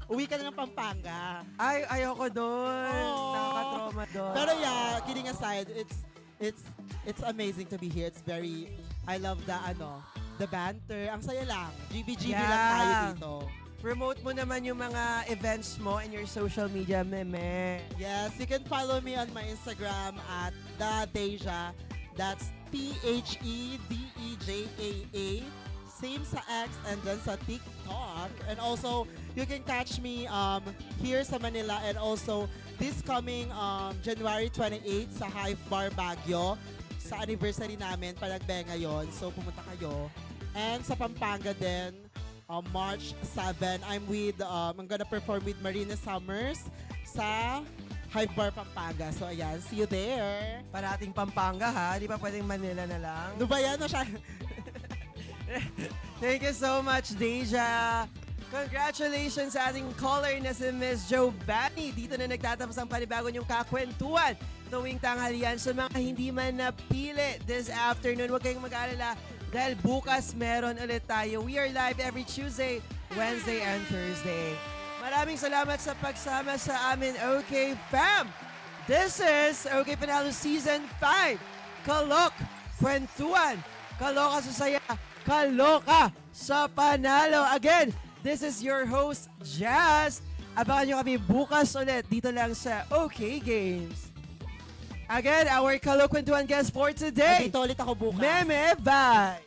Uwi ka na ng Pampanga. Ay, ayoko doon. Aww. Nakaka-trauma doon. Pero yeah, kidding aside, it's amazing to be here. It's very, I love the banter. Ang saya lang. GBGB lang tayo Yeah. dito. Promote mo naman yung mga events mo in your social media, Meme. Yes, you can follow me on my Instagram at TheDeja. That's TheDeJaa. Same sa X and then sa TikTok. And also, you can catch me here sa Manila and also this coming January 28 sa Hive Bar Baguio sa anniversary namin, Panagbenga yon. So, pumunta kayo. And sa Pampanga din, March 7, I'm gonna perform with Marina Summers sa Hive Bar Pampanga. So, ayan, see you there. Parating Pampanga, ha? Di ba pwedeng Manila na lang? Ano ba yan? Siya? Thank you so much, Deja. Congratulations sa ating caller na si Miss Giovanni. Dito na nagtatapos ang panibago niyong kakwentuhan tuwing tanghalian. Sa mga hindi man napili this afternoon, huwag kayong mag-alala dahil bukas meron ulit tayo. We are live every Tuesday, Wednesday, and Thursday. Maraming salamat sa pagsama sa amin, OK Fam! This is OK Panalo Season 5. Kalok, kwentuhan, kaloka sa saya, kaloka sa panalo. Again, this is your host, Jazz. Abangan nyo kami bukas ulit dito lang sa OK Games. Again, our kalok kwentuhan guest for today, Dito ulit ako bukas. Meme Bye!